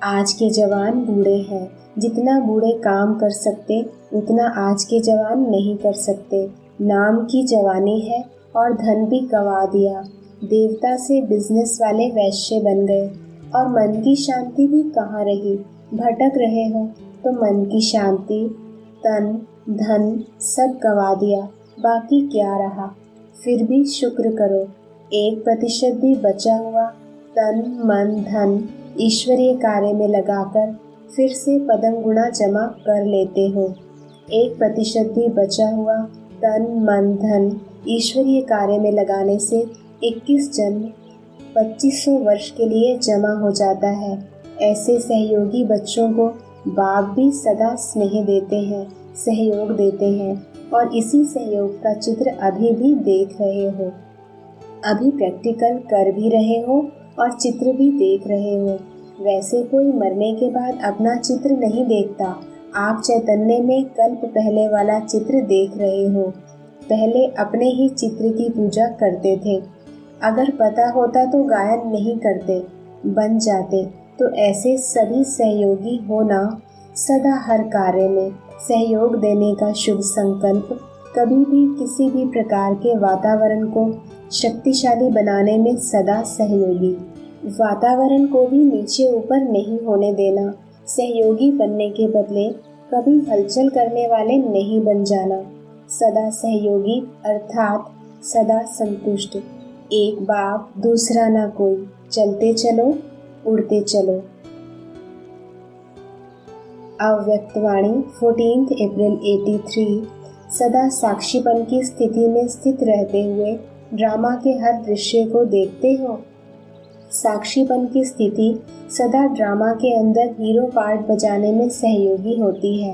आज के जवान बूढ़े हैं, जितना बूढ़े काम कर सकते उतना आज के जवान नहीं कर सकते। नाम की जवानी है और धन भी गंवा दिया। देवता से बिजनेस वाले वैश्य बन गए और मन की शांति भी कहाँ रही। भटक रहे हो तो मन की शांति, तन धन सब गंवा दिया, बाकी क्या रहा। फिर भी शुक्र करो, 1% भी बचा हुआ तन मन धन ईश्वरीय कार्य में लगाकर फिर से पदम गुणा जमा कर लेते हो। 1% भी बचा हुआ तन मन धन ईश्वरीय कार्य में लगाने से 21 जन्म 2500 वर्ष के लिए जमा हो जाता है। ऐसे सहयोगी बच्चों को बाप भी सदा स्नेह देते हैं, सहयोग देते हैं और इसी सहयोग का चित्र अभी भी देख रहे हो। अभी प्रैक्टिकल कर भी रहे हो और चित्र भी देख रहे हो। वैसे कोई मरने के बाद अपना चित्र नहीं देखता। आप चैतन्य में कल्प पहले वाला चित्र देख रहे हो। पहले अपने ही चित्र की पूजा करते थे। अगर पता होता तो गायन नहीं करते, बन जाते। तो ऐसे सभी सहयोगी होना, सदा हर कार्य में सहयोग देने का शुभ संकल्प, कभी भी किसी भी प्रकार के वातावरण को शक्तिशाली बनाने में सदा सहयोगी। वातावरण को भी नीचे ऊपर नहीं होने देना। सहयोगी बनने के बदले कभी हलचल करने वाले नहीं बन जाना। सदा सहयोगी अर्थात सदा संतुष्ट। एक बाप दूसरा ना कोई, चलते चलो उड़ते चलो। अव्यक्तवाणी 14 अप्रैल 83। सदा साक्षीपन की स्थिति में स्थित रहते हुए ड्रामा के हर दृश्य को देखते हो। साक्षीपन की स्थिति सदा ड्रामा के अंदर हीरो पार्ट बजाने में सहयोगी होती है।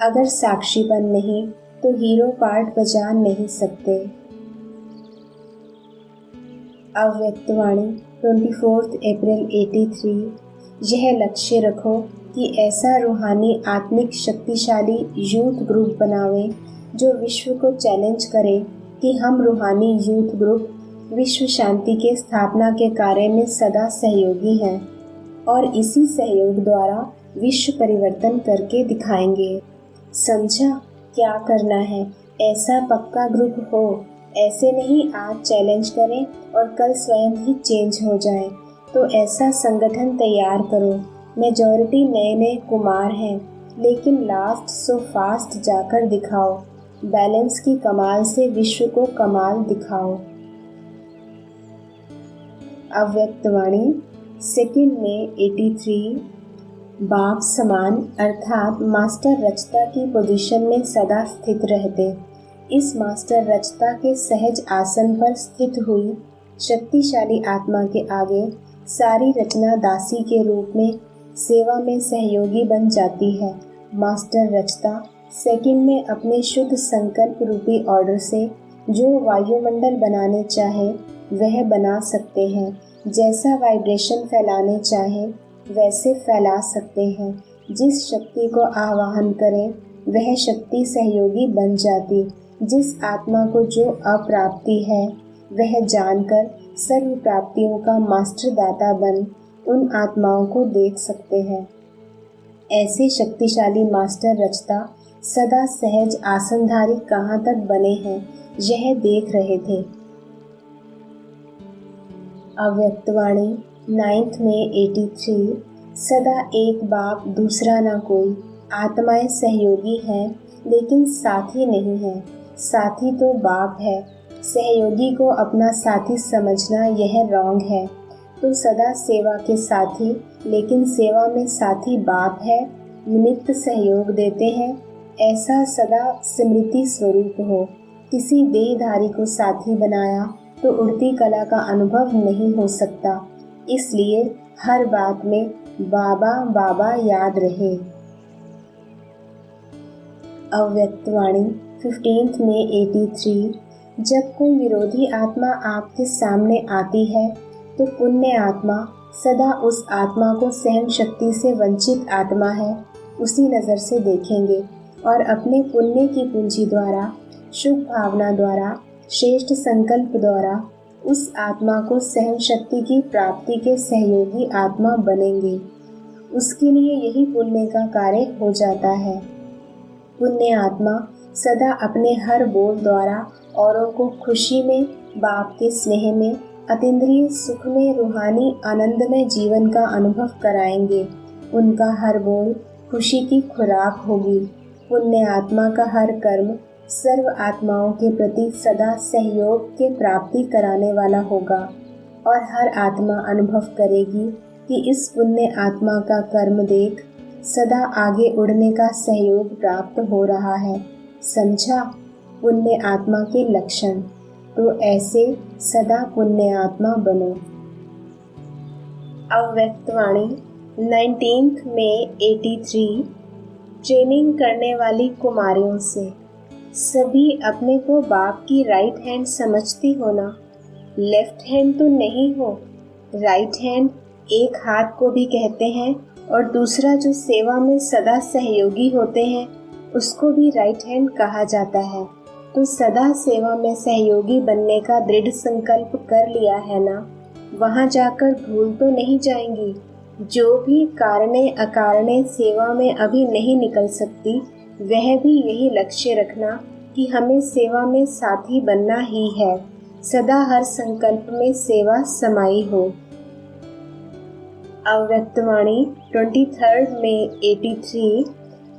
अगर साक्षीपन नहीं तो हीरो पार्ट बजा नहीं सकते। अव्यक्तवाणी 24 अप्रैल 83। यह लक्ष्य रखो कि ऐसा रूहानी आत्मिक शक्तिशाली यूथ ग्रुप बनावे जो विश्व को चैलेंज करे कि हम रूहानी यूथ ग्रुप विश्व शांति के स्थापना के कार्य में सदा सहयोगी हैं और इसी सहयोग द्वारा विश्व परिवर्तन करके दिखाएंगे। समझा क्या करना है? ऐसा पक्का ग्रुप हो। ऐसे नहीं आज चैलेंज करें और कल स्वयं ही चेंज हो जाए। तो ऐसा संगठन तैयार करो। मेजॉरिटी नए नए कुमार हैं, लेकिन लास्ट सो फास्ट जाकर दिखाओ। बैलेंस की कमाल से विश्व को कमाल दिखाओ। अव्यक्तवाणी 2 मई 83। बाप समान अर्थात मास्टर रचता की पोजीशन में सदा स्थित रहते। इस मास्टर रचता के सहज आसन पर स्थित हुई शक्तिशाली आत्मा के आगे सारी रचना दासी के रूप में सेवा में सहयोगी बन जाती है। मास्टर रचता सेकंड में अपने शुद्ध संकल्प रूपी ऑर्डर से जो वायुमंडल बनाने चाहे वह बना सकते हैं। जैसा वाइब्रेशन फैलाने चाहे वैसे फैला सकते हैं। जिस शक्ति को आवाहन करें वह शक्ति सहयोगी बन जाती। जिस आत्मा को जो अप्राप्ति है वह जानकर सर्व प्राप्तियों का मास्टर दाता बन उन आत्माओं को देख सकते हैं। ऐसे शक्तिशाली मास्टर रचता सदा सहज आसनधारी कहाँ तक बने हैं यह देख रहे थे। अव्यक्तवाणी 9 मई 83। सदा एक बाप दूसरा ना कोई। आत्माएं सहयोगी हैं लेकिन साथी नहीं है। साथी तो बाप है। सहयोगी को अपना साथी समझना यह रॉन्ग है। तो सदा सेवा के साथी, लेकिन सेवा में साथी बाप है, निमित्त सहयोग देते हैं। ऐसा सदा स्मृति स्वरूप हो। किसी देहधारी को साथी बनाया तो उड़ती कला का अनुभव नहीं हो सकता। इसलिए हर बात में बाबा बाबा याद रहे। अव्यक्तवाणी 15 मई 83। जब कोई विरोधी आत्मा आपके सामने आती है तो पुण्य आत्मा सदा उस आत्मा को सहन शक्ति से वंचित आत्मा है उसी नज़र से देखेंगे और अपने पुण्य की पूंजी द्वारा, शुभ भावना द्वारा, श्रेष्ठ संकल्प द्वारा उस आत्मा को सहन शक्ति की प्राप्ति के सहयोगी आत्मा बनेंगे। उसके लिए यही पुण्य का कार्य हो जाता है। पुण्य आत्मा सदा अपने हर बोल द्वारा औरों को खुशी में, बाप के स्नेह में, अतीन्द्रिय सुख में, रूहानी आनंद में जीवन का अनुभव कराएंगे। उनका हर बोल खुशी की खुराक होगी। पुण्य आत्मा का हर कर्म सर्व आत्माओं के प्रति सदा सहयोग के प्राप्ति कराने वाला होगा और हर आत्मा अनुभव करेगी कि इस पुण्य आत्मा का कर्म देख सदा आगे उड़ने का सहयोग प्राप्त हो रहा है। समझा पुण्य आत्मा के लक्षण। तो ऐसे सदा पुण्य आत्मा बनो। अव्यक्तवाणी 19 मई 83। ट्रेनिंग करने वाली कुमारियों से। सभी अपने को बाप की राइट हैंड समझती हो ना? लेफ्ट हैंड तो नहीं हो। राइट हैंड एक हाथ को भी कहते हैं और दूसरा जो सेवा में सदा सहयोगी होते हैं उसको भी राइट हैंड कहा जाता है। तो सदा सेवा में सहयोगी बनने का दृढ़ संकल्प कर लिया है ना? वहाँ जाकर भूल तो नहीं जाएंगी। जो भी कारणे अकारणे सेवा में अभी नहीं निकल सकती, वह भी यही लक्ष्य रखना कि हमें सेवा में साथी बनना ही है। सदा हर संकल्प में सेवा समाई हो। अव्यक्तवाणी 23 मई 83।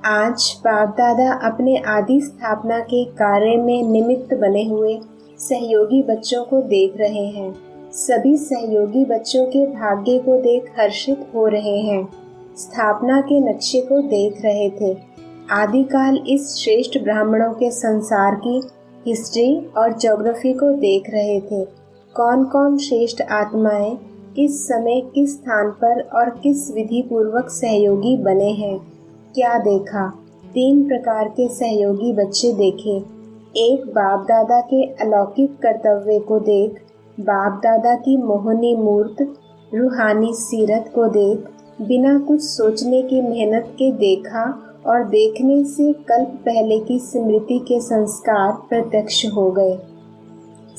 आज बाप दादा अपने आदि स्थापना के कार्य में निमित्त बने हुए सहयोगी बच्चों को देख रहे हैं। सभी सहयोगी बच्चों के भाग्य को देख हर्षित हो रहे हैं। स्थापना के नक्शे को देख रहे थे। आदिकाल इस श्रेष्ठ ब्राह्मणों के संसार की हिस्ट्री और ज्योग्राफी को देख रहे थे। कौन कौन श्रेष्ठ आत्माएं किस समय किस स्थान पर और किस विधि पूर्वक सहयोगी बने हैं। क्या देखा? 3 प्रकार के सहयोगी बच्चे देखे। एक बाप दादा के अलौकिक कर्तव्य को देख, बाप दादा की मोहनी मूर्त रूहानी सीरत को देख, बिना कुछ सोचने की मेहनत के देखा और देखने से कल्प पहले की स्मृति के संस्कार प्रत्यक्ष हो गए।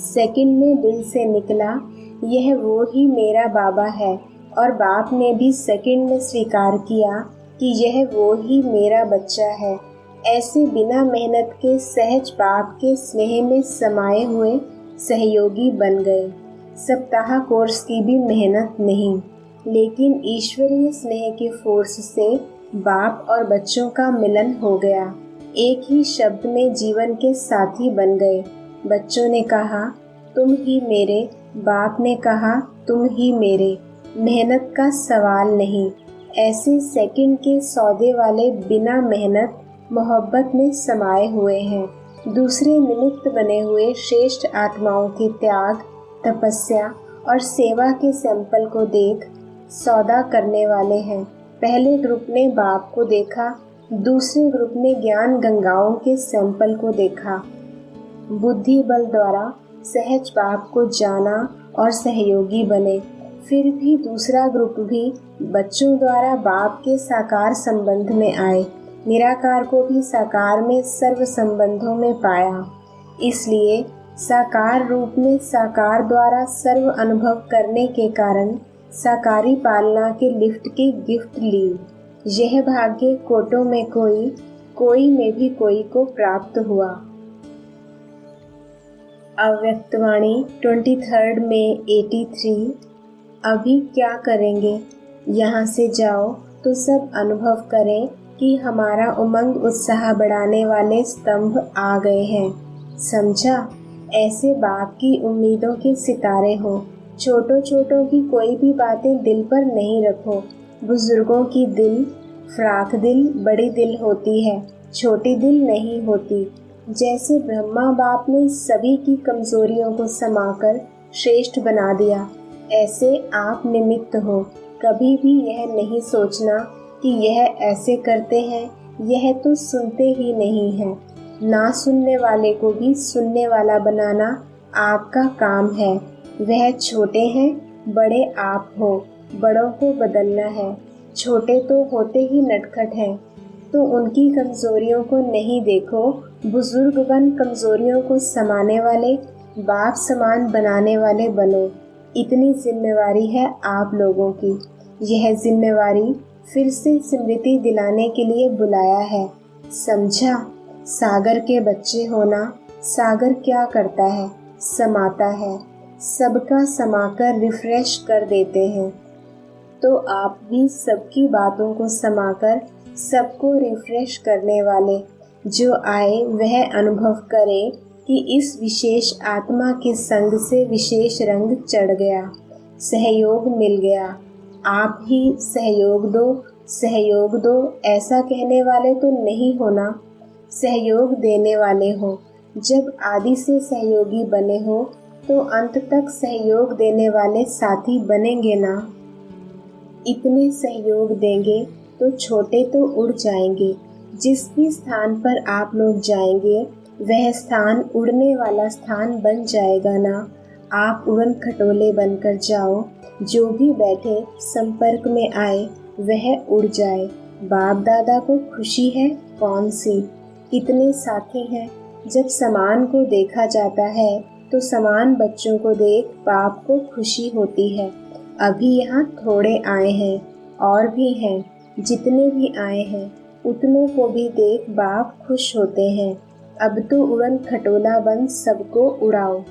सेकंड में दिल से निकला, यह वो ही मेरा बाबा है और बाप ने भी सेकंड में स्वीकार किया कि यह वो ही मेरा बच्चा है। ऐसे बिना मेहनत के सहज बाप के स्नेह में समाये हुए सहयोगी बन गए। सप्ताह कोर्स की भी मेहनत नहीं, लेकिन ईश्वरीय स्नेह के फोर्स से बाप और बच्चों का मिलन हो गया। एक ही शब्द में जीवन के साथी बन गए। बच्चों ने कहा तुम ही मेरे, बाप ने कहा तुम ही मेरे। मेहनत का सवाल नहीं। ऐसे सेकंड के सौदे वाले बिना मेहनत मोहब्बत में समाये हुए हैं। दूसरे निमित्त बने हुए श्रेष्ठ आत्माओं के त्याग, तपस्या और सेवा के सैंपल को देख सौदा करने वाले हैं। पहले ग्रुप ने बाप को देखा, दूसरे ग्रुप ने ज्ञान गंगाओं के सैंपल को देखा। बुद्धि बल द्वारा सहज बाप को जाना और सहयोगी बने। फिर भी दूसरा ग्रुप भी बच्चों द्वारा बाप के साकार संबंध में आए। निराकार को भी साकार में सर्व संबंधों में पाया। इसलिए साकार रूप में साकार द्वारा सर्व अनुभव करने के कारण साकारी पालना के लिफ्ट की गिफ्ट ली। यह भाग्य कोटों में कोई, कोई में भी कोई को प्राप्त हुआ। अव्यक्तवाणी 23 मई 83। अभी क्या करेंगे? यहाँ से जाओ तो सब अनुभव करें कि हमारा उमंग उत्साह बढ़ाने वाले स्तंभ आ गए हैं। समझा? ऐसे बाप की उम्मीदों के सितारे हो। छोटों छोटों की कोई भी बातें दिल पर नहीं रखो। बुजुर्गों की दिल, फ्राक दिल बड़ी दिल होती है, छोटी दिल नहीं होती। जैसे ब्रह्मा बाप ने सभी की कमजोरियों को समाकर श्रेष्ठ बना दिया, ऐसे आप निमित्त हो। कभी भी यह नहीं सोचना कि यह ऐसे करते हैं, यह तो सुनते ही नहीं है। ना सुनने वाले को भी सुनने वाला बनाना आपका काम है। वह छोटे हैं, बड़े आप हो, बड़ों को बदलना है। छोटे तो होते ही नटखट हैं, तो उनकी कमजोरियों को नहीं देखो। बुजुर्ग बन कमजोरियों को समाने वाले, बाप समान बनाने वाले बनो। इतनी जिम्मेवारी है आप लोगों की। यह जिम्मेवारी फिर से स्मृति दिलाने के लिए बुलाया है। समझा? सागर के बच्चे होना, सागर क्या करता है? समाता है, सबका समाकर रिफ्रेश कर देते हैं। तो आप भी सबकी बातों को समाकर सबको रिफ्रेश करने वाले जो आए वह अनुभव करे कि इस विशेष आत्मा के संग से विशेष रंग चढ़ गया, सहयोग मिल गया। आप ही सहयोग दो ऐसा कहने वाले तो नहीं होना, सहयोग देने वाले हो। जब आदि से सहयोगी बने हो तो अंत तक सहयोग देने वाले साथी बनेंगे ना। इतने सहयोग देंगे तो छोटे तो उड़ जाएंगे। जिस भी स्थान पर आप लोग जाएंगे वह स्थान उड़ने वाला स्थान बन जाएगा ना। आप उड़न खटोले बनकर जाओ, जो भी बैठे संपर्क में आए वह उड़ जाए। बाप दादा को खुशी है कौन सी, कितने साथी हैं। जब समान को देखा जाता है तो समान बच्चों को देख बाप को खुशी होती है। अभी यहाँ थोड़े आए हैं, और भी हैं। जितने भी आए हैं उतनों को भी देख बाप खुश होते हैं। अब तो उड़न खटोला बन सबको उड़ाओ।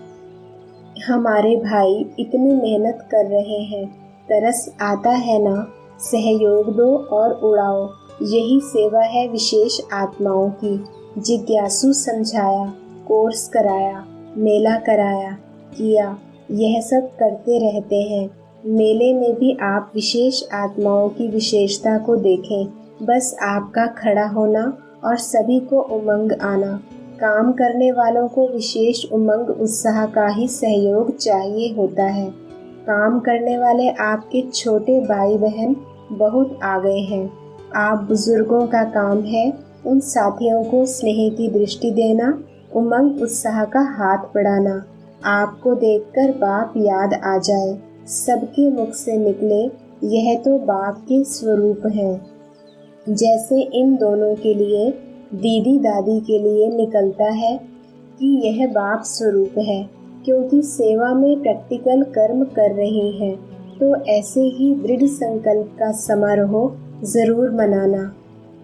हमारे भाई इतनी मेहनत कर रहे हैं, तरस आता है ना। सहयोग दो और उड़ाओ, यही सेवा है विशेष आत्माओं की। जिज्ञासु समझाया, कोर्स कराया, मेला कराया, किया, यह सब करते रहते हैं। मेले में भी आप विशेष आत्माओं की विशेषता को देखें। बस आपका खड़ा होना और सभी को उमंग आना। काम करने वालों को विशेष उमंग उत्साह का ही सहयोग चाहिए होता है। काम करने वाले आपके छोटे भाई बहन बहुत आ गए हैं। आप बुजुर्गों का काम है उन साथियों को स्नेह की दृष्टि देना, उमंग उत्साह का हाथ बढ़ाना। आपको देखकर बाप याद आ जाए, सबके मुख से निकले यह तो बाप के स्वरूप हैं। जैसे इन दोनों के लिए, दीदी दादी के लिए निकलता है कि यह बाप स्वरूप है, क्योंकि सेवा में प्रैक्टिकल कर्म कर रही हैं। तो ऐसे ही दृढ़ संकल्प का समारोह जरूर मनाना।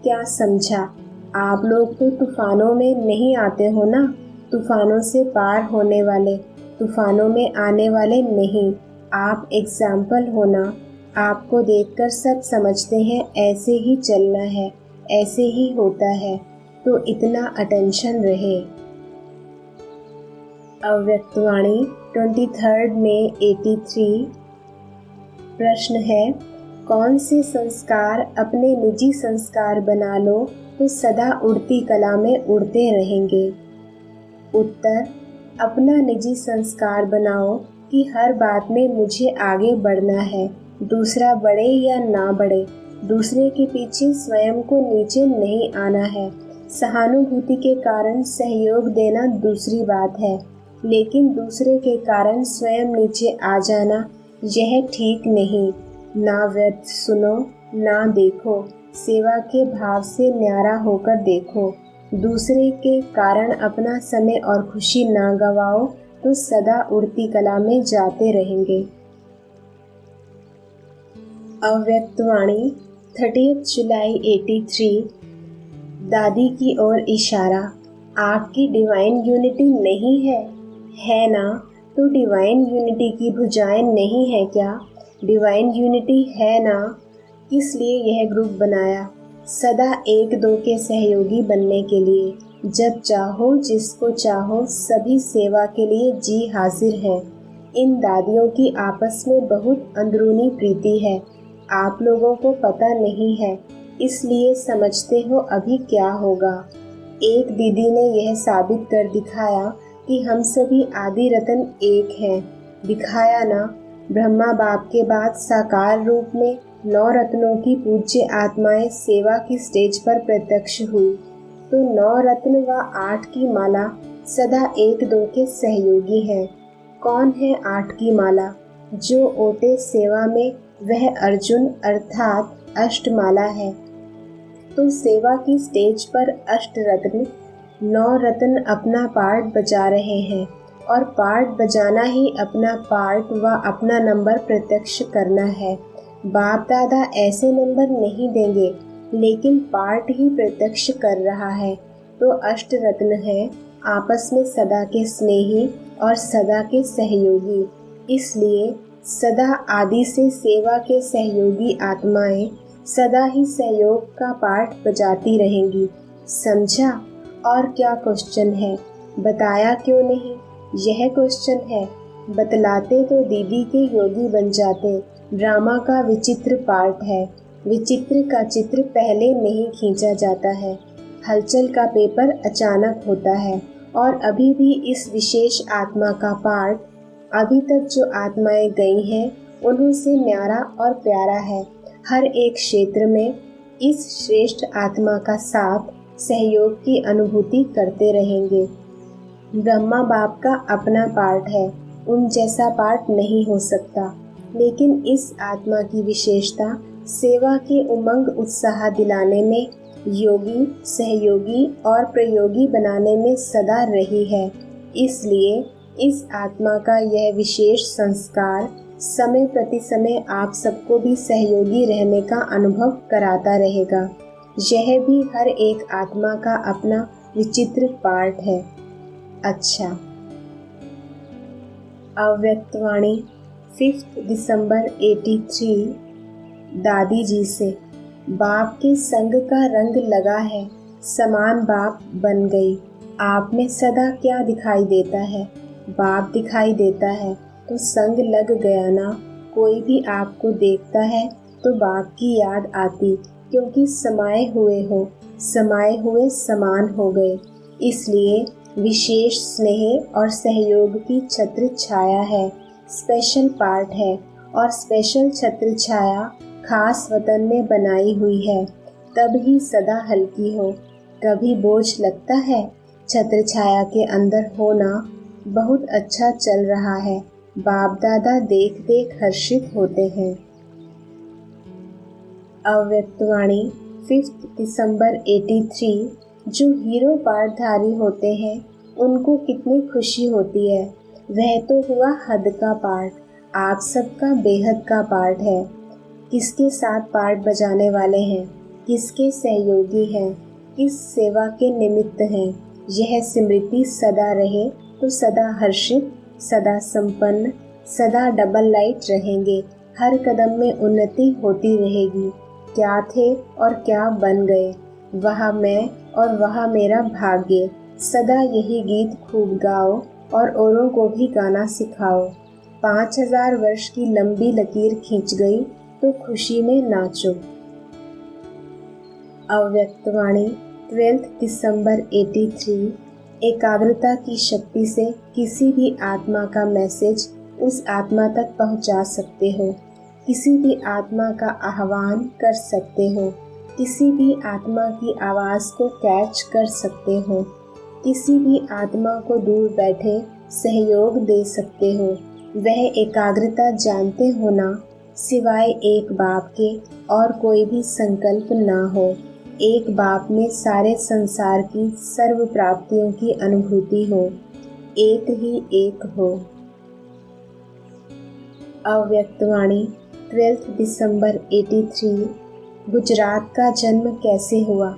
क्या समझा? आप लोग तो तूफानों में नहीं आते हो ना, तूफानों से पार होने वाले, तूफानों में आने वाले नहीं। आप एग्जाम्पल होना। आपको देखकर सब समझते हैं ऐसे ही चलना है, ऐसे ही होता है, तो इतना अटेंशन रहे। अव्यक्तवाणी 23 मई 83। प्रश्न है, कौन से संस्कार अपने निजी संस्कार बना लो तो सदा उड़ती कला में उड़ते रहेंगे? उत्तर, अपना निजी संस्कार बनाओ कि हर बात में मुझे आगे बढ़ना है। दूसरा बढ़े या ना बढ़े, दूसरे के पीछे स्वयं को नीचे नहीं आना है। सहानुभूति के कारण सहयोग देना दूसरी बात है, लेकिन दूसरे के कारण स्वयं नीचे आ जाना यह ठीक नहीं। ना व्यर्थ सुनो, ना देखो, सेवा के भाव से न्यारा होकर देखो। दूसरे के कारण अपना समय और खुशी ना गवाओ तो सदा उड़ती कला में जाते रहेंगे। अव्यक्तवाणी 30 जुलाई 83। दादी की ओर इशारा, आपकी डिवाइन यूनिटी नहीं है? है ना? तो डिवाइन यूनिटी की भुजाएं नहीं है क्या? डिवाइन यूनिटी है ना? किस लिए यह ग्रुप बनाया? सदा एक दो के सहयोगी बनने के लिए। जब चाहो जिसको चाहो सभी सेवा के लिए जी हाजिर है। इन दादियों की आपस में बहुत अंदरूनी प्रीति है, आप लोगों को पता नहीं है, इसलिए समझते हो अभी क्या होगा। एक दीदी ने यह साबित कर दिखाया कि हम सभी आदि रत्न एक हैं। दिखाया ना? ब्रह्मा बाप के बाद साकार रूप में 9 रत्नों की पूज्य आत्माएं सेवा की स्टेज पर प्रत्यक्ष हुई। तो 9 रत्न व 8 की माला सदा एक दो के सहयोगी हैं। कौन है 8 की माला? जो ओटे सेवा में वह अर्जुन अर्थात अष्टमाला है। तो सेवा की स्टेज पर अष्ट रत्न 9 रत्न अपना पार्ट बजा रहे हैं, और पार्ट बजाना ही अपना पार्ट व अपना नंबर प्रत्यक्ष करना है। बाप दादा ऐसे नंबर नहीं देंगे, लेकिन पाठ ही प्रत्यक्ष कर रहा है। तो अष्ट रत्न है, आपस में सदा के स्नेही और सदा के सहयोगी। इसलिए सदा आदि से सेवा के सहयोगी आत्माएं सदा ही सहयोग का पाठ बजाती रहेंगी। समझा? और क्या क्वेश्चन है? बताया क्यों नहीं? यह क्वेश्चन है। बतलाते तो दीदी के योगी बन जाते। ड्रामा का विचित्र पार्ट है। विचित्र का चित्र पहले नहीं खींचा जाता है। हलचल का पेपर अचानक होता है। और अभी भी इस विशेष आत्मा का पार्ट अभी तक जो आत्माएं गई हैं उन्हीं से न्यारा और प्यारा है। हर एक क्षेत्र में इस श्रेष्ठ आत्मा का साथ सहयोग की अनुभूति करते रहेंगे। ब्रह्मा बाप का अपना पार्ट है, उन जैसा पार्ट नहीं हो सकता। लेकिन इस आत्मा की विशेषता सेवा के उमंग उत्साह दिलाने में, योगी, सहयोगी और प्रयोगी बनाने में सदा रही है। इसलिए इस आत्मा का यह विशेष संस्कार समय प्रति समय आप सबको भी सहयोगी रहने का अनुभव कराता रहेगा। यह भी हर एक आत्मा का अपना विचित्र पार्ट है। अच्छा, अव्यक्तवाणी 5 दिसंबर 83। दादी जी से, बाप के संग का रंग लगा है, समान बाप बन गई। आप में सदा क्या दिखाई देता है? बाप दिखाई देता है तो संग लग गया ना। कोई भी आपको देखता है तो बाप की याद आती, क्योंकि समाये हुए हो, समाये हुए समान हो गए। इसलिए विशेष स्नेह और सहयोग की छत्र छाया है, स्पेशल पार्ट है। और स्पेशल छत्र छाया खास वतन में बनाई हुई है, तब ही सदा हल्की हो। कभी बोझ लगता है? छत्र छाया के अंदर होना बहुत अच्छा चल रहा है। बाप दादा देख देख हर्षित होते हैं। अव्यक्तवाणी 5 दिसंबर 83। जो हीरो पार्टधारी होते हैं उनको कितनी खुशी होती है। वह तो हुआ हद का पार्ट, आप सबका बेहद का पार्ट है। किसके साथ पार्ट बजाने वाले हैं, किसके सहयोगी हैं, किस सेवा के निमित्त हैं। यह स्मृति सदा रहे तो सदा हर्षित, सदा संपन्न, सदा डबल लाइट रहेंगे। हर कदम में उन्नति होती रहेगी। क्या थे और क्या बन गए, वह मैं और वह मेरा भाग्य। सदा यही गीत खूब गाओ और औरों को भी गाना सिखाओ। 5000 वर्ष की लंबी लकीर खींच गई तो खुशी में नाचो। अव्यक्तवाणी 12 दिसंबर 83। एकाग्रता की शक्ति से किसी भी आत्मा का मैसेज उस आत्मा तक पहुंचा सकते हो। किसी भी आत्मा का आह्वान कर सकते हो। किसी भी आत्मा की आवाज़ को कैच कर सकते हो। किसी भी आत्मा को दूर बैठे सहयोग दे सकते हो। वह एकाग्रता जानते हो ना, सिवाय एक बाप के और कोई भी संकल्प ना हो। एक बाप में सारे संसार की सर्व प्राप्तियों की अनुभूति हो। एक ही एक हो। अव्यक्तवाणी 12 दिसंबर 83। गुजरात का जन्म कैसे हुआ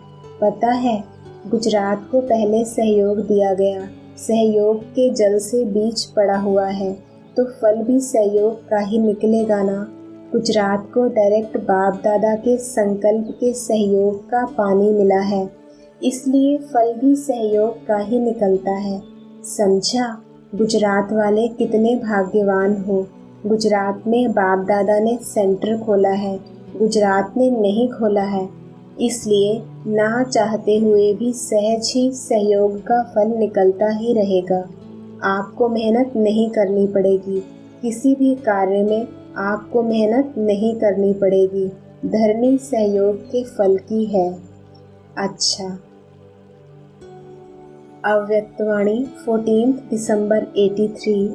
पता है? गुजरात को पहले सहयोग दिया गया। सहयोग के जल से बीज पड़ा हुआ है तो फल भी सहयोग का ही निकलेगा ना। गुजरात को डायरेक्ट बाप दादा के संकल्प के सहयोग का पानी मिला है, इसलिए फल भी सहयोग का ही निकलता है। समझा? गुजरात वाले कितने भाग्यवान हो। गुजरात में बाप दादा ने सेंटर खोला है, गुजरात ने नहीं खोला है। इसलिए ना चाहते हुए भी सहज ही सहयोग का फल निकलता ही रहेगा। आपको मेहनत नहीं करनी पड़ेगी। किसी भी कार्य में आपको मेहनत नहीं करनी पड़ेगी। धरनी सहयोग के फल की है। अच्छा, अव्यक्तवाणी 14 दिसंबर 83।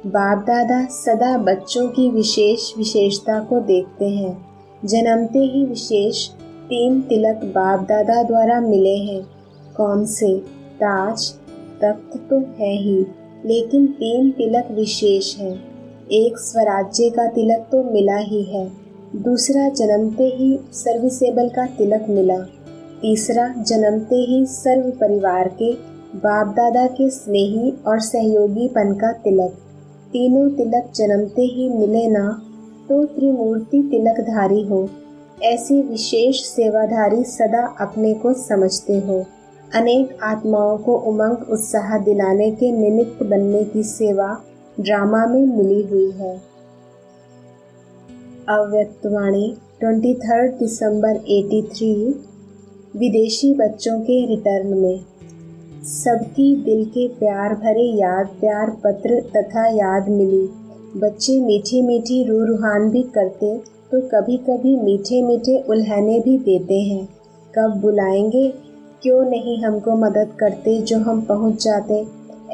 बाप दादा सदा बच्चों की विशेष विशेषता को देखते हैं। जन्मते ही विशेष 3 तिलक बाप दादा द्वारा मिले हैं। कौन से? ताज, तख्त तो है ही, लेकिन 3 तिलक विशेष हैं। एक स्वराज्य का तिलक तो मिला ही है, दूसरा, जन्मते ही सर्विसेबल का तिलक मिला। तीसरा, जन्मते ही सर्व परिवार के बाप दादा के स्नेही और सहयोगीपन का तिलक। तीनों तिलक जन्मते ही मिले ना तो त्रिमूर्ति तिलकधारी हो, ऐसी विशेष सेवाधारी सदा अपने को समझते हो। अनेक आत्माओं को उमंग उत्साह दिलाने के निमित्त बनने की सेवा ड्रामा में मिली हुई है। अव्यक्तवाणी 23 दिसंबर 83। विदेशी बच्चों के रिटर्न में सबकी दिल के प्यार भरे याद प्यार पत्र तथा याद मिली। बच्चे मीठी मीठी रूहान भी करते तो कभी कभी मीठे मीठे उल्हाने भी देते हैं। कब बुलाएंगे, क्यों नहीं हमको मदद करते जो हम पहुंच जाते।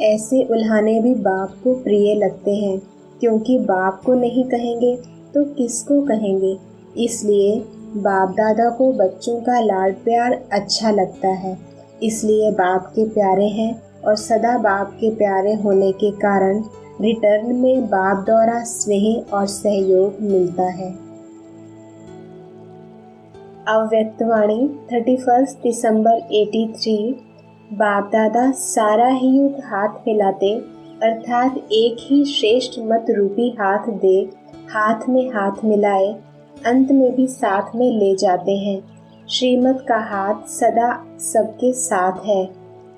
ऐसे उल्हाने भी बाप को प्रिय लगते हैं, क्योंकि बाप को नहीं कहेंगे तो किसको कहेंगे। इसलिए बाप दादा को बच्चों का लाड प्यार अच्छा लगता है, इसलिए बाप के प्यारे हैं और सदा बाप के प्यारे होने के कारण रिटर्न में बाप द्वारा स्नेह और सहयोग मिलता है। अव्यक्तवाणी 31 दिसंबर 83। बाप दादा सारा ही युग हाथ मिलाते, अर्थात एक ही श्रेष्ठ मत रूपी हाथ दे हाथ में हाथ मिलाए अंत में भी साथ में ले जाते हैं। श्रीमत का हाथ सदा सबके साथ है,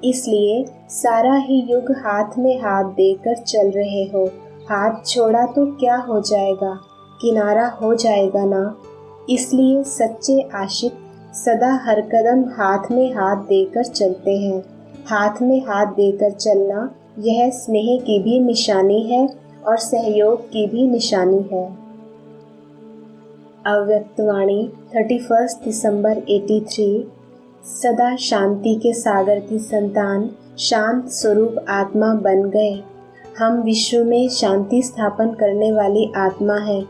इसलिए सारा ही युग हाथ में हाथ देकर चल रहे हो। हाथ छोड़ा तो क्या हो जाएगा, किनारा हो जाएगा ना। इसलिए सच्चे आशिक सदा हर कदम हाथ में हाथ देकर चलते हैं। हाथ में हाथ देकर चलना यह स्नेह की भी निशानी है और सहयोग की भी निशानी है। अव्यक्तवाणी 31 दिसंबर 83। सदा शांति के सागर की संतान शांत स्वरूप आत्मा बन गए। हम विश्व में शांति स्थापन करने वाली आत्मा है।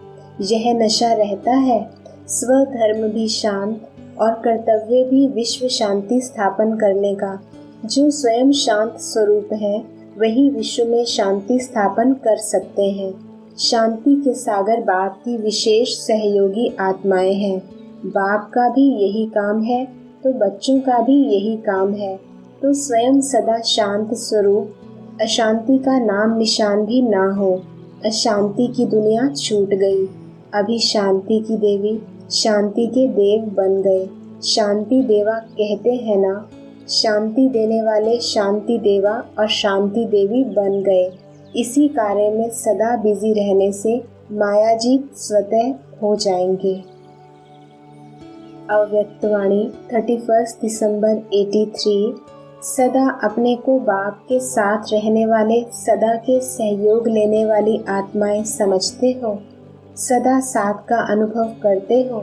यह नशा रहता है, स्वधर्म भी शांत और कर्तव्य भी विश्व शांति स्थापन करने का। जो स्वयं शांत स्वरूप है वही विश्व में शांति स्थापन कर सकते हैं। शांति के सागर बाप की विशेष सहयोगी आत्माएं हैं। बाप का भी यही काम है तो बच्चों का भी यही काम है। तो स्वयं सदा शांत स्वरूप, अशांति का नाम निशान भी ना हो। अशांति की दुनिया छूट गई। अभी शांति की देवी शांति के देव बन गए। शांति देवा कहते हैं ना, शांति देने वाले शांति देवा और शांति देवी बन गए। इसी कार्य में सदा बिजी रहने से मायाजीत स्वतः हो जाएंगे। अव्यक्तवाणी 31 दिसंबर 83। सदा अपने को बाप के साथ रहने वाले, सदा के सहयोग लेने वाली आत्माएं समझते हो। सदा साथ का अनुभव करते हो।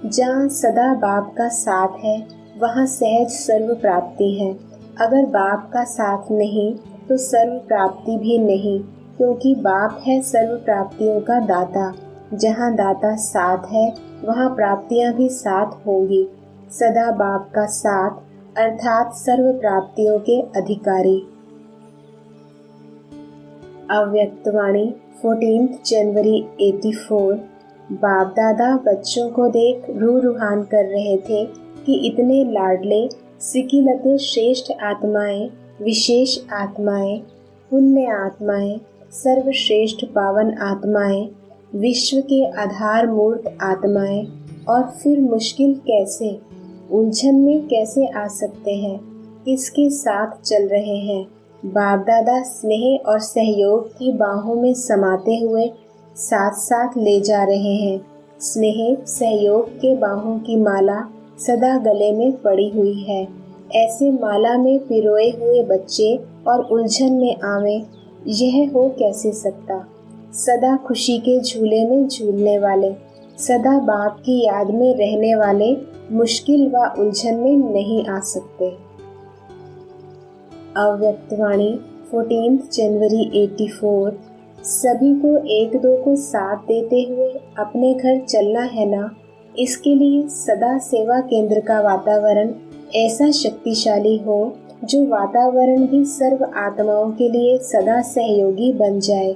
जहाँ सदा बाप का साथ है वहाँ सहज सर्व प्राप्ति है। अगर बाप का साथ नहीं तो सर्व प्राप्ति भी नहीं, क्योंकि बाप है सर्व प्राप्तियों का दाता। जहाँ दाता साथ है वहाँ प्राप्तियाँ भी साथ होंगी। सदा बाप का साथ अर्थात सर्व प्राप्तियों के अधिकारी। अव्यक्तवाणी 14 जनवरी 84। बाप दादा बच्चों को देख रूहान कर रहे थे कि इतने लाडले सिकिलते श्रेष्ठ आत्माएं, विशेष आत्माएं, पुण्य आत्माएं, सर्वश्रेष्ठ पावन आत्माएं, विश्व के आधार मूर्त आत्माएं, और फिर मुश्किल कैसे, उलझन में कैसे आ सकते हैं, किसके साथ चल रहे हैं। बाप दादा स्नेह और सहयोग की बाहों में समाते हुए साथ साथ ले जा रहे हैं। स्नेह सहयोग के बाहों की माला सदा गले में पड़ी हुई है। ऐसे माला में पिरोए हुए बच्चे और उलझन में आवे, यह हो कैसे सकता। सदा खुशी के झूले में झूलने वाले, सदा बाप की याद में रहने वाले मुश्किल व उलझन में नहीं आ सकते। अव्यक्तवाणी 14 जनवरी 84। सभी को एक दो को साथ देते हुए अपने घर चलना है ना। इसके लिए सदा सेवा केंद्र का वातावरण ऐसा शक्तिशाली हो जो वातावरण भी सर्व आत्माओं के लिए सदा सहयोगी बन जाए।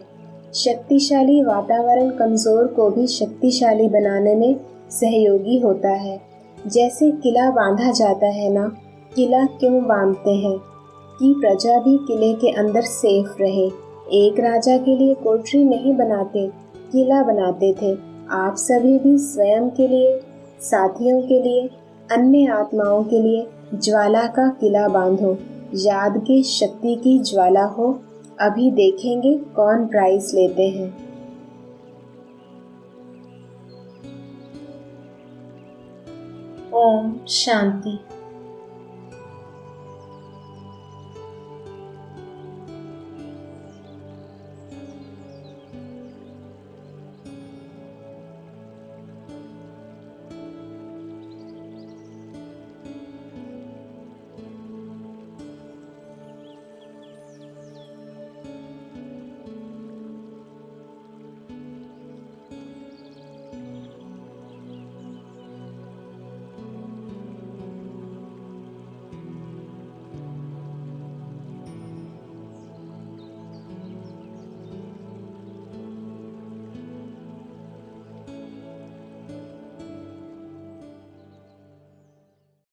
शक्तिशाली वातावरण कमज़ोर को भी शक्तिशाली बनाने में सहयोगी होता है। जैसे किला बांधा जाता है ना, किला क्यों बांधते हैं? कि प्रजा भी किले के अंदर सेफ रहे। एक राजा के लिए कोठरी नहीं बनाते, किला बनाते थे। आप सभी भी स्वयं के लिए, साथियों के लिए, अन्य आत्माओं के लिए ज्वाला का किला बांधो। याद की शक्ति की ज्वाला हो। अभी देखेंगे कौन प्राइज लेते हैं। ओम शांति।